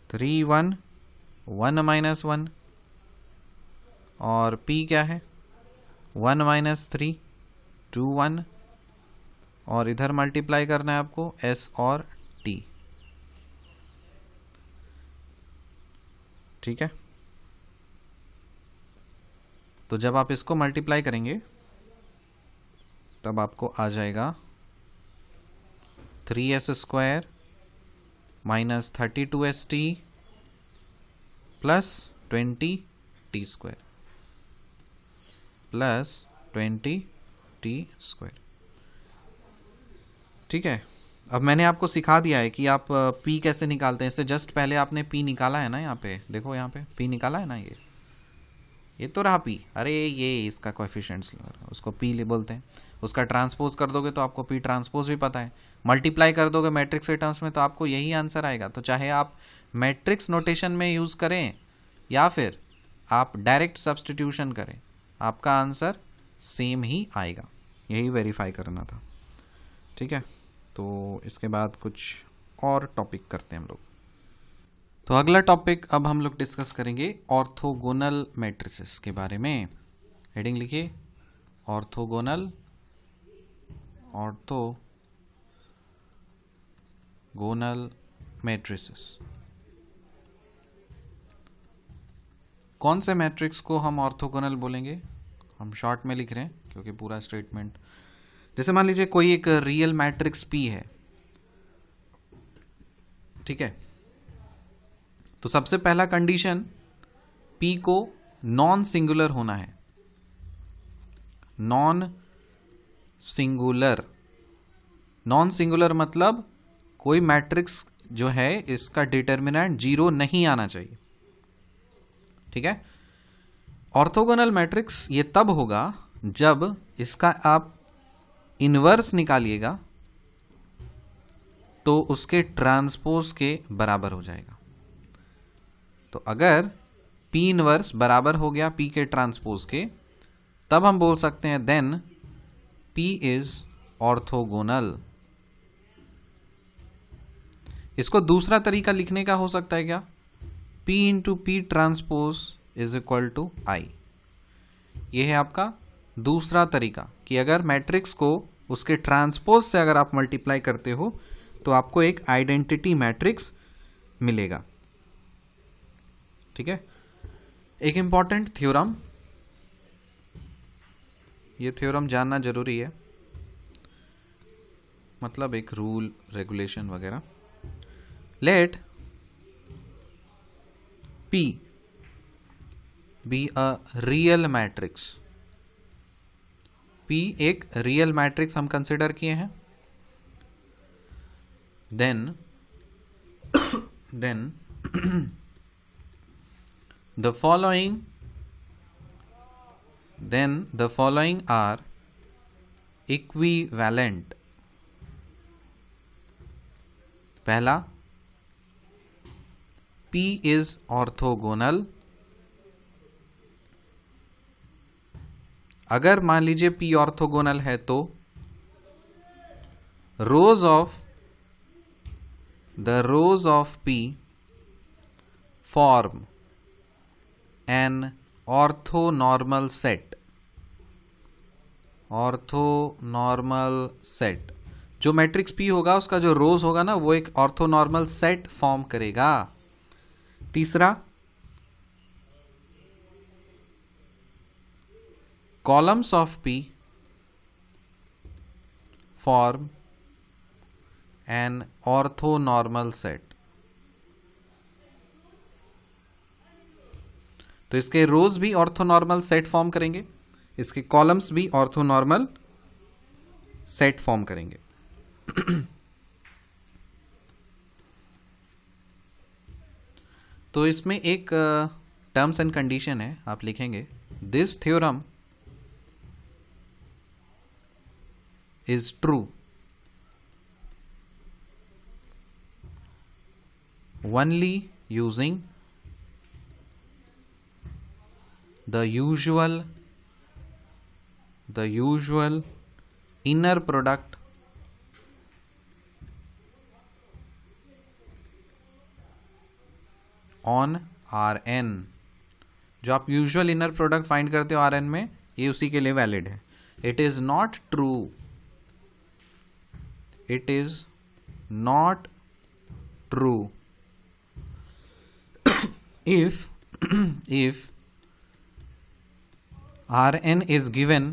3 1 1 माइनस 1, और p क्या है 1 माइनस 3 2 1, और इधर मल्टीप्लाई करना है आपको s और t। ठीक है, तो जब आप इसको मल्टीप्लाई करेंगे तब आपको आ जाएगा 3s² minus 32st plus 20t² plus 20t²। ठीक है, अब मैंने आपको सिखा दिया है कि आप p कैसे निकालते हैं। इससे जस्ट पहले आपने p निकाला है ना, यहाँ पे देखो, यहाँ पे p निकाला है ना, ये तो रहा p। अरे ये इसका कोएफिशिएंट्स उसको p बोलते हैं। उसका ट्रांसपोज कर दोगे तो आपको p ट्रांसपोज भी पता है, मल्टीप्लाई कर दोगे मैट्रिक्स के टर्म्स में तो आपको यही आंसर आएगा। तो चाहे आप मैट्रिक्स नोटेशन में यूज़ करें या फिर आप डायरेक्ट सब्सटीट्यूशन करें, आपका आंसर सेम ही आएगा। यही वेरीफाई करना था। ठीक है, तो इसके बाद कुछ और टॉपिक करते हैं हम लोग। तो अगला टॉपिक अब हम लोग डिस्कस करेंगे ऑर्थोगोनल मैट्रिसेस के बारे में। हेडिंग लिखिए, ऑर्थोगोनल मैट्रिसेस। कौन से मैट्रिक्स को हम ऑर्थोगोनल बोलेंगे, हम शॉर्ट में लिख रहे हैं क्योंकि पूरा स्टेटमेंट, जैसे मान लीजिए कोई एक रियल मैट्रिक्स P है। ठीक है, तो सबसे पहला कंडीशन P को नॉन सिंगुलर होना है। नॉन सिंगुलर मतलब कोई मैट्रिक्स जो है इसका डिटर्मिनेंट 0 नहीं आना चाहिए, ठीक है। ऑर्थोगोनल मैट्रिक्स ये तब होगा जब इसका आप इनवर्स निकालिएगा तो उसके ट्रांसपोज के बराबर हो जाएगा। तो अगर P इनवर्स बराबर हो गया P के ट्रांसपोज के, तब हम बोल सकते हैं देन P इज ऑर्थोगोनल। इसको दूसरा तरीका लिखने का हो सकता है क्या, P into P transpose is equal to I। यह है आपका दूसरा तरीका कि अगर मैट्रिक्स को उसके ट्रांसपोज से अगर आप मल्टीप्लाई करते हो तो आपको एक आइडेंटिटी मैट्रिक्स मिलेगा, ठीक है। एक इंपॉर्टेंट थ्योरम, ये थ्योरम जानना जरूरी है, मतलब एक रूल रेगुलेशन वगैरह। Let P be a real matrix, P एक रियल मैट्रिक्स हम कंसिडर किए हैं, then the following are equivalent। पहला, P is orthogonal। अगर मान लीजिए P ऑर्थोगोनल है तो the rows of P form an orthonormal set। Orthonormal set, जो मैट्रिक्स P होगा उसका जो रोज होगा ना वो एक ऑर्थोनॉर्मल सेट फॉर्म करेगा। तीसरा, columns of P form an orthonormal set. तो इसके रोज भी ऑर्थोनॉर्मल सेट फॉर्म करेंगे, इसके कॉलम्स भी ऑर्थोनॉर्मल सेट फॉर्म करेंगे। तो इसमें एक टर्म्स एंड कंडीशन है, आप लिखेंगे this theorem is true only using the usual inner product on Rn। जो आप यूजुअल इनर प्रोडक्ट फाइंड करते हो Rn में, ये उसी के लिए वैलिड है। It is not true if Rn is given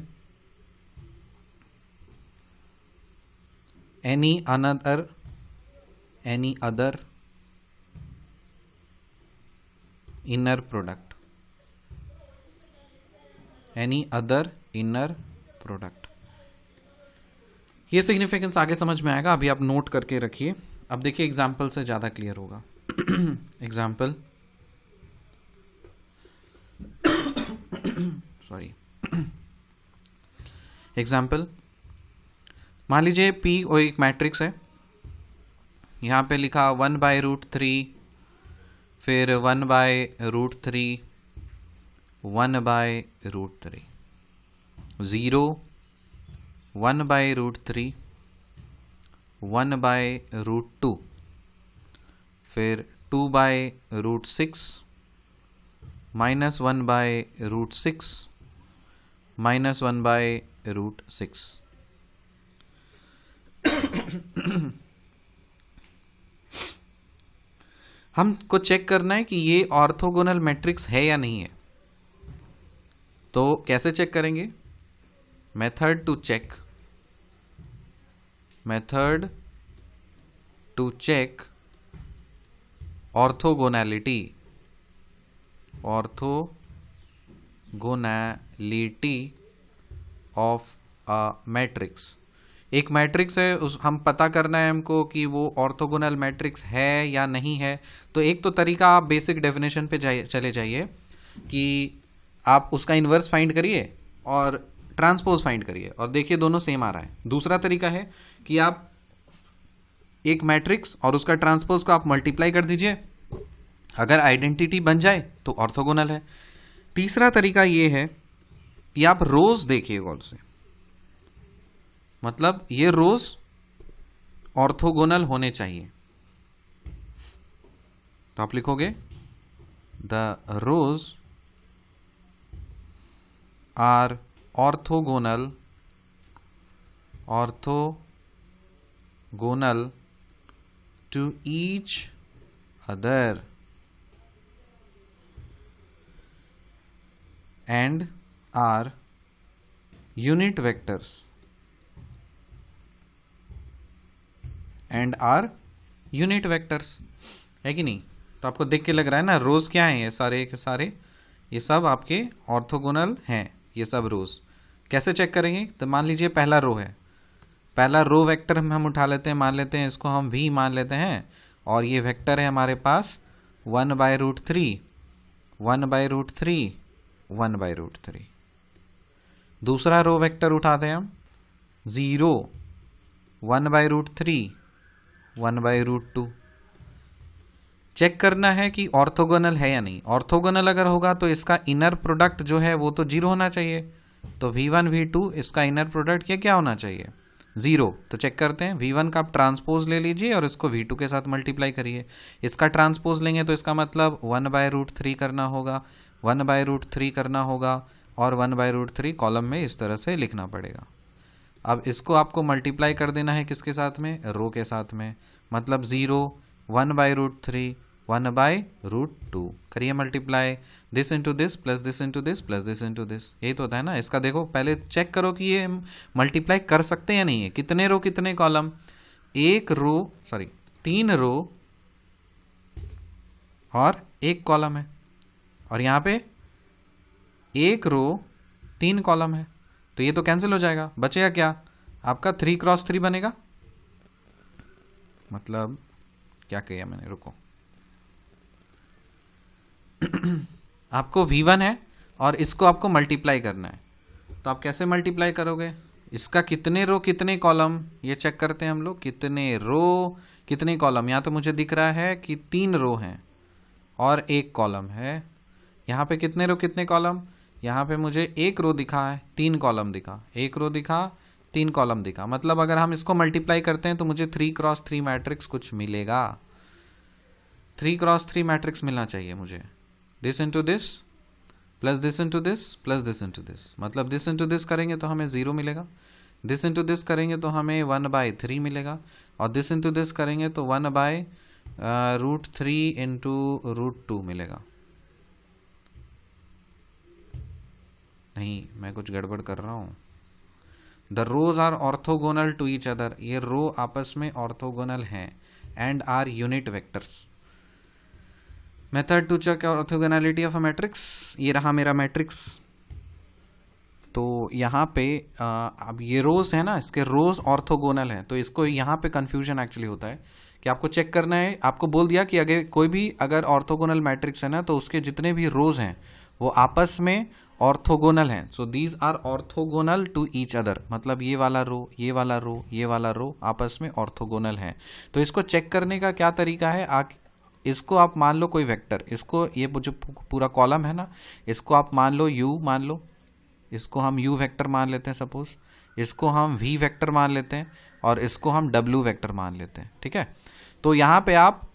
any other inner product, ये सिग्निफिकेंस आगे समझ में आएगा, अभी आप नोट करके रखिए। अब देखिए एग्जाम्पल से ज्यादा क्लियर होगा। एग्जाम्पल, एग्जाम्पल, मान लीजिए P वो एक मैट्रिक्स है, यहां पे लिखा 1/√3, फिर 1/√3, 1/√3, 0, 1/√3, 1/√2, फिर 2/√6, -1/√6, -1/√6। हमको चेक करना है कि ये ऑर्थोगोनल मैट्रिक्स है या नहीं है। तो कैसे चेक करेंगे? Method to check orthogonality of a matrix. एक मैट्रिक्स है, उस हम पता करना है हमको कि वो ऑर्थोगोनल मैट्रिक्स है या नहीं है। तो एक तो तरीका, आप बेसिक डेफिनेशन पे चले जाइए कि आप उसका इन्वर्स फाइंड करिए और ट्रांसपोज फाइंड करिए और देखिए दोनों सेम आ रहा है। दूसरा तरीका है कि आप एक मैट्रिक्स और उसका ट्रांसपोज को आप मल्टीप्लाई कर दीजिए, अगर आइडेंटिटी बन जाए तो ऑर्थोगोनल है। तीसरा तरीका ये है कि आप रोज देखिए गौर से, मतलब ये रोज ऑर्थोगोनल होने चाहिए। तो आप लिखोगे the rows are orthogonal to each other and are unit vectors है कि नहीं? तो आपको देख के लग रहा है ना रोज क्या है, ये सारे के सारे ये सब आपके ऑर्थोगोनल हैं, ये सब रोज। कैसे चेक करेंगे? तो मान लीजिए पहला रो है, पहला रो वेक्टर हम उठा लेते हैं, मान लेते हैं इसको हम v मान लेते हैं, और ये वेक्टर है हमारे पास 1/√3 1/√3 1/√3। दूसरा रो वेक्टर उठाते हैं हम 0 1/√3 1/√2। चेक करना है कि ऑर्थोगोनल है या नहीं। ऑर्थोगोनल अगर होगा तो इसका इनर प्रोडक्ट जो है वो तो 0 होना चाहिए। तो v1 v2 इसका इनर प्रोडक्ट क्या होना चाहिए? 0। तो चेक करते हैं, v1 का आप ट्रांसपोज ले लीजिए और इसको v2 के साथ मल्टीप्लाई करिए। इसका ट्रांसपोज लेंगे तो इसका मतलब 1/√3 करना होगा, 1/√3 करना होगा और 1/√3 कॉलम में इस तरह से लिखना पड़ेगा। अब इसको आपको मल्टीप्लाई कर देना है किसके साथ में? रो के साथ में। मतलब 0 1/√3 1/√2 करिए multiply, this into this plus this into this plus this into this. यही तो होता है ना। इसका देखो पहले चेक करो कि ये मल्टीप्लाई कर सकते हैं या नहीं है। कितने रो कितने कॉलम? 3 रो और 1 कॉलम है, और यहाँ पे 1 रो 3 कॉलम है। तो ये तो कैंसिल हो जाएगा, बचेगा क्या? आपका 3x3 बनेगा। मतलब क्या किया मैंने, रुको आपको v1 है और इसको आपको मल्टीप्लाई करना है। तो आप कैसे मल्टीप्लाई करोगे? इसका कितने रो कितने कॉलम ये चेक करते हैं हम लोग। कितने रो कितने कॉलम? यहाँ तो मुझे दिख रहा है कि 3 रो हैं और 1 कॉलम है। यहाँ पे कितने रो कितने कॉलम? यहाँ पे मुझे 1 रो दिखा है, 3 कॉलम दिखा, 1 रो दिखा 3 कॉलम दिखा। मतलब अगर हम इसको मल्टीप्लाई करते हैं तो मुझे 3x3 मैट्रिक्स कुछ मिलेगा। 3x3 मैट्रिक्स मिलना चाहिए मुझे। This into this plus this into this plus this into this. मतलब दिस इंटू दिस करेंगे तो हमें 0 मिलेगा, दिस इंटू दिस करेंगे तो हमें 1/3 मिलेगा, और दिस इंटू दिस करेंगे तो 1/√3 इंटू √2 मिलेगा। नहीं, मैं कुछ गड़बड़ कर रहा हूँ। The rows are orthogonal to each other, ये रो आपस में ऑर्थोगोनल हैं, and are unit vectors. Method to check orthogonality of a matrix, ये रहा मेरा मैट्रिक्स। तो यहाँ पे अब ये रोज है ना, इसके रोज ऑर्थोगोनल है, तो इसको यहाँ पे कंफ्यूजन एक्चुअली होता है कि आपको चेक करना है। आपको बोल दिया कि अगर कोई भी अगर ऑर्थोगोनल मैट्रिक्स है ना, तो उसके जितने भी रोज हैं वो आपस में ऑर्थोगोनल हैं। So these are orthogonal to each other. मतलब ये वाला रो, ये वाला रो, ये वाला रो आपस में ऑर्थोगोनल हैं। तो इसको चेक करने का क्या तरीका है? इसको आप मान लो कोई वेक्टर, इसको ये जो पूरा कॉलम है ना, इसको आप मान लो u मान लो, इसको हम u वेक्टर मान लेते हैं सपोज, इसको हम v वेक्टर मान लेते हैं, और इसको हम w वेक्टर मान लेते हैं। ठीक है, तो यहाँ पे आप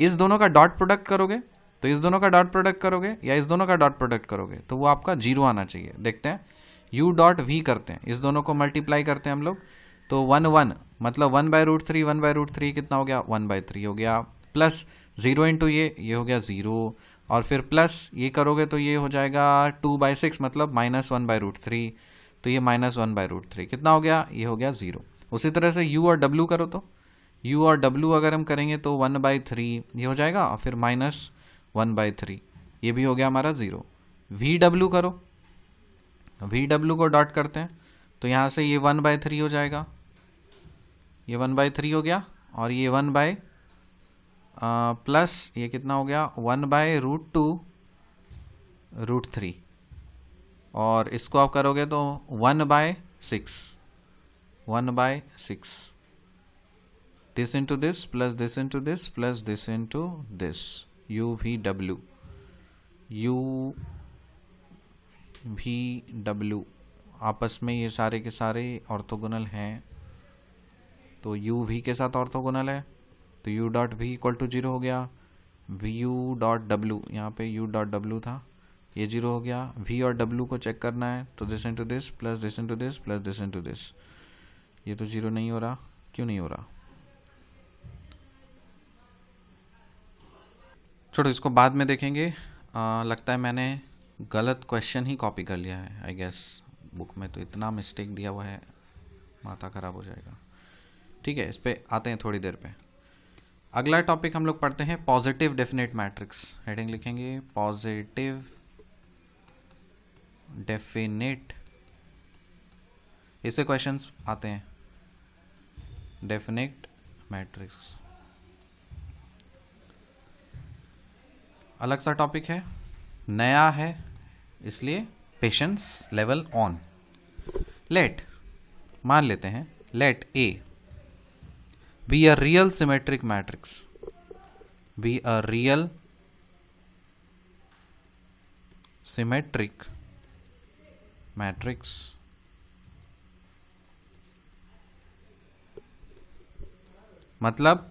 इस दोनों का डॉट प्रोडक्ट करोगे, तो इस दोनों का डॉट प्रोडक्ट करोगे या इस दोनों का डॉट प्रोडक्ट करोगे तो वो आपका 0 आना चाहिए। देखते हैं, u डॉट v करते हैं, इस दोनों को मल्टीप्लाई करते हैं हम लोग, तो 1 1 मतलब 1/√3 1/√3 कितना हो गया? 1/3 हो गया, प्लस 0 इंटू ये हो गया 0, और फिर प्लस ये करोगे तो ये हो जाएगा 2/6 मतलब -1/√3, तो ये -1/√3 कितना हो गया? ये हो गया 0। उसी तरह से u और w करो, तो u और w अगर हम करेंगे तो 1/3 ये हो जाएगा, और फिर -1/3 ये भी हो गया हमारा 0। vw करो, vw को डॉट करते हैं तो यहाँ से ये 1/3 हो जाएगा, ये 1/3 हो गया, और ये 1 बाय प्लस ये कितना हो गया 1/√2√3, और इसको आप करोगे तो 1/6, 1/6, this into this plus this into this plus this into this, UVW, UVW आपस में ये सारे के सारे ऑर्थोगोनल हैं, तो UV के साथ ऑर्थोगोनल है, तो U dot V equal to 0 हो गया, VU डॉट W, यहाँ पे U डॉट W था, ये 0 हो गया। V और W को चेक करना है, तो this into this plus this into this plus this into this, ये तो 0 नहीं हो रहा, क्यों नहीं हो रहा? छोड़ो, इसको बाद में देखेंगे। लगता है मैंने गलत क्वेश्चन ही कॉपी कर लिया है, आई गेस। बुक में तो इतना मिस्टेक दिया हुआ है, माथा खराब हो जाएगा। ठीक है, इस पे आते हैं थोड़ी देर पे। अगला टॉपिक हम लोग पढ़ते हैं पॉजिटिव डेफिनेट मैट्रिक्स। हेडिंग लिखेंगे पॉजिटिव डेफिनेट, इससे क्वेश्चंस आते हैं, डेफिनेट मैट्रिक्स। अलग सा टॉपिक है, नया है, इसलिए पेशेंस लेवल ऑन। लेट, मान लेते हैं, let A be a real symmetric matrix, be a real symmetric matrix. मतलब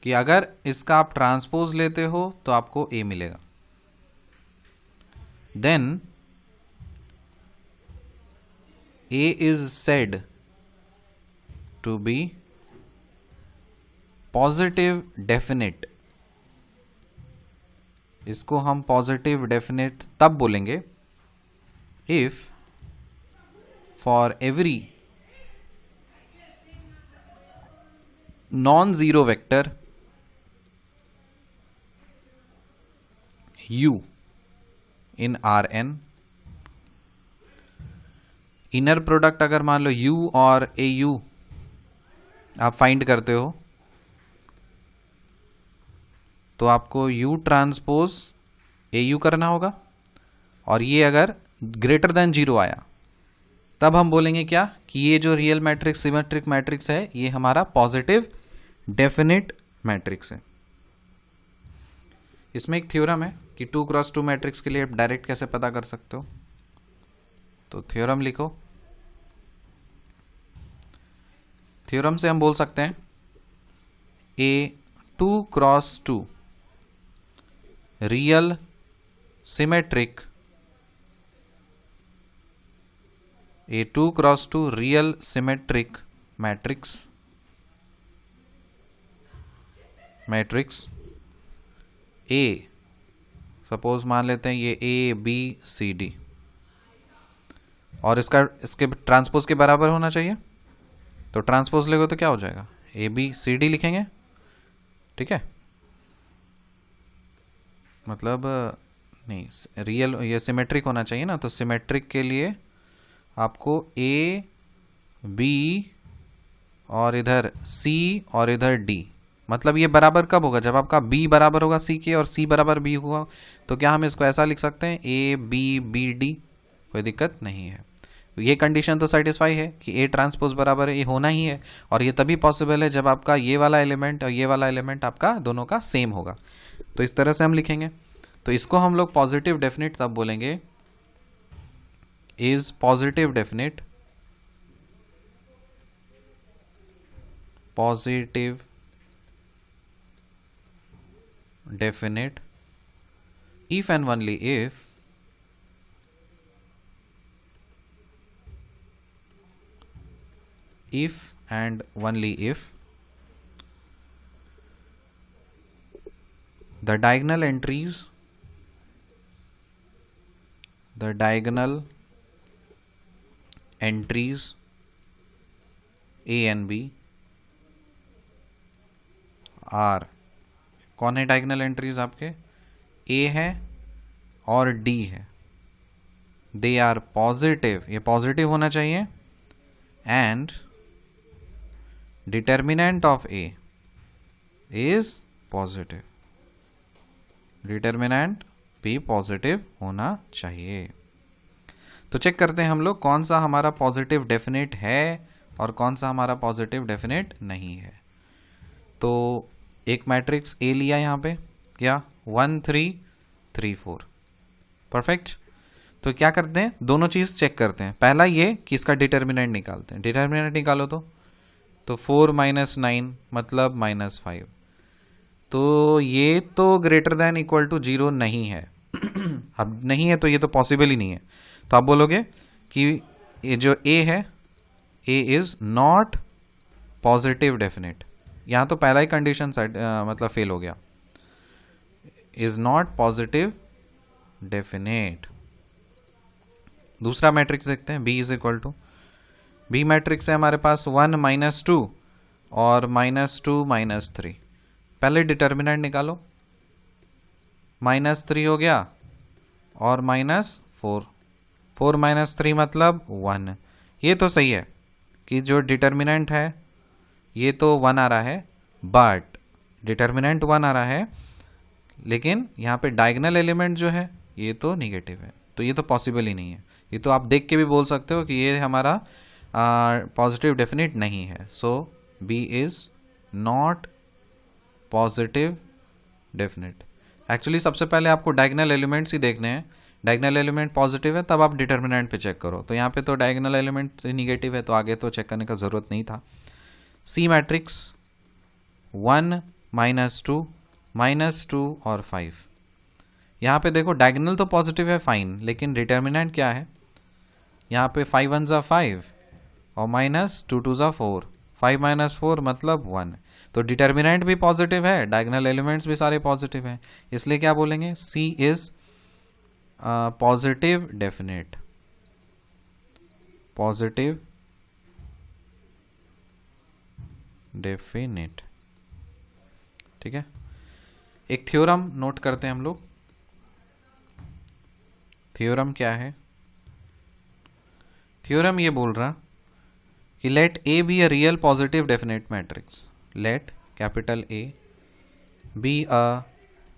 कि अगर इसका आप ट्रांसपोज लेते हो तो आपको ए मिलेगा। Then A is said to be positive definite. इसको हम पॉजिटिव डेफिनेट तब बोलेंगे if for every non zero vector U in Rn, inner product अगर मान लो U और AU आप फाइंड करते हो, तो आपको U ट्रांसपोज AU करना होगा, और ये अगर ग्रेटर देन 0 आया तब हम बोलेंगे क्या कि ये जो रियल मैट्रिक्स सिमेट्रिक मैट्रिक्स है ये हमारा पॉजिटिव डेफिनेट मैट्रिक्स है। इसमें एक थ्योरम है कि 2x2 मैट्रिक्स के लिए आप डायरेक्ट कैसे पता कर सकते हो, तो थ्योरम लिखो। थ्योरम से हम बोल सकते हैं ए 2x2 real symmetric, A 2x2 real symmetric matrix A, suppose मान लेते हैं ये ए बी सी डी, और इसके ट्रांसपोज के बराबर होना चाहिए, तो ट्रांसपोज लेंगे तो क्या हो जाएगा ए बी सी डी लिखेंगे। ठीक है, मतलब नहीं, रियल ये सिमेट्रिक होना चाहिए ना, तो सिमेट्रिक के लिए आपको ए बी और इधर सी और इधर डी, मतलब ये बराबर कब होगा, जब आपका b बराबर होगा c के और c बराबर b होगा। तो क्या हम इसको ऐसा लिख सकते हैं a b b d, कोई दिक्कत नहीं है। ये कंडीशन तो सेटिस्फाई है कि a ट्रांसपोज बराबर है, ये होना ही है, और ये तभी पॉसिबल है जब आपका ये वाला एलिमेंट और ये वाला एलिमेंट आपका दोनों का सेम होगा। तो इस तरह से हम लिखेंगे। तो इसको हम लोग पॉजिटिव डेफिनेट तब बोलेंगे is positive definite, positive definite if and only if and only if the diagonal entries A and B are, कौन है डायगोनल एंट्रीज आपके, ए है और डी है, दे आर पॉजिटिव, ये पॉजिटिव होना चाहिए, and determinant of A is positive, determinant भी पॉजिटिव होना चाहिए। तो चेक करते हैं हम लोग कौन सा हमारा पॉजिटिव डेफिनेट है और कौन सा हमारा पॉजिटिव डेफिनेट नहीं है। तो एक मैट्रिक्स ए लिया यहाँ पे, क्या 1 3 3 4, परफेक्ट। तो क्या करते हैं, दोनों चीज चेक करते हैं। पहला ये कि इसका डिटर्मिनेंट निकालते हैं। डिटर्मिनेंट निकालो तो 4 - 9 मतलब -5। तो ये तो ग्रेटर देन इक्वल टू 0 नहीं है। अब नहीं है तो ये तो पॉसिबल ही नहीं है। तो आप बोलोगे कि ये जो ए है, A is not positive definite. यहां तो पहला ही कंडीशन मतलब फेल हो गया, इज नॉट पॉजिटिव डेफिनेट। दूसरा मैट्रिक्स देखते हैं, b is equal to, B matrix है हमारे पास 1 - 2 और -2 -3। पहले डिटर्मिनेंट निकालो, -3 हो गया और -4, 4 - 3 मतलब 1। ये तो सही है कि जो डिटर्मिनेंट है ये तो 1 आ रहा है, बट डिटर्मिनेंट 1 आ रहा है, लेकिन यहाँ पे डायगोनल एलिमेंट जो है ये तो निगेटिव है। तो ये तो पॉसिबल ही नहीं है। ये तो आप देख के भी बोल सकते हो कि ये हमारा पॉजिटिव डेफिनेट नहीं है। So B is not positive definite. Actually सबसे पहले आपको डायगोनल एलिमेंट्स ही देखने हैं। डायगोनल एलिमेंट पॉजिटिव है तब आप डिटर्मिनेंट पे चेक करो। तो यहाँ पे तो डायगोनल एलिमेंट निगेटिव है, तो आगे तो चेक करने का जरूरत नहीं था। सी मैट्रिक्स 1 - 2 -2 और 5। यहाँ पे देखो डायगोनल तो पॉजिटिव है, फाइन, लेकिन डिटर्मिनेंट क्या है, यहाँ पे 5 1 ज़ा 5 और -2 2 ज़ा 4, 5 - 4 मतलब 1। तो डिटर्मिनेंट भी पॉजिटिव है, डायगोनल एलिमेंट्स भी सारे पॉजिटिव हैं, इसलिए क्या बोलेंगे, C is positive definite, positive definite. ठीक है, एक थ्योरम नोट करते हैं हम लोग। थ्योरम क्या है, थ्योरम ये बोल रहा कि let A be a real positive definite matrix, let capital A be a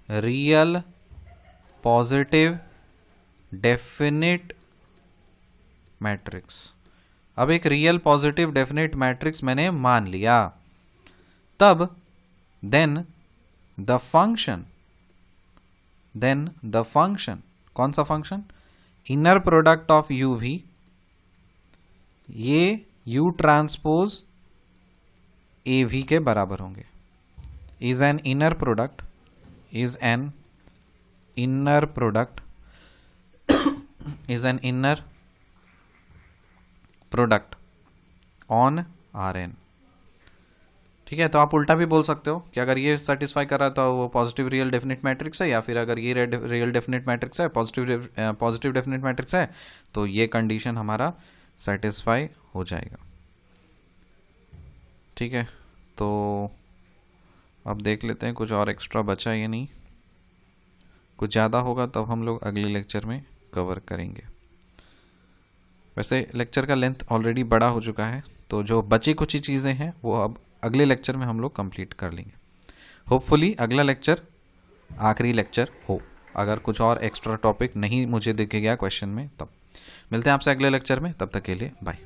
real positive definite matrix. अब एक रियल पॉजिटिव डेफिनेट मैट्रिक्स मैंने मान लिया, तब देन द फंक्शन, कौन सा function, inner product of U V, ये यू ट्रांसपोज ए वी के बराबर होंगे। Is an inner product, is an inner product, is an inner product on R N. ठीक है, तो आप उल्टा भी बोल सकते हो कि अगर ये सेटिस्फाई कर रहा है तो वो पॉजिटिव रियल डेफिनेट मैट्रिक्स है, या फिर अगर ये रियल डेफिनेट मैट्रिक्स है, पॉजिटिव डेफिनेट मैट्रिक्स है, तो ये कंडीशन हमारा सेटिस्फाई हो जाएगा। ठीक है, तो अब देख लेते हैं कुछ और एक्स्ट्रा बचा या नहीं। कुछ ज़्यादा होगा तब हम लोग अगले लेक्चर में कवर करेंगे। वैसे लेक्चर का लेंथ ऑलरेडी बड़ा हो चुका है, तो जो बची कुछ ही चीज़ें हैं वो अब अगले लेक्चर में हम लोग कंप्लीट कर लेंगे। होपफुली अगला लेक्चर आखिरी लेक्चर हो, अगर कुछ और एक्स्ट्रा टॉपिक नहीं मुझे दिखे गया क्वेश्चन में। तब मिलते हैं आपसे अगले लेक्चर में, तब तक के लिए बाय।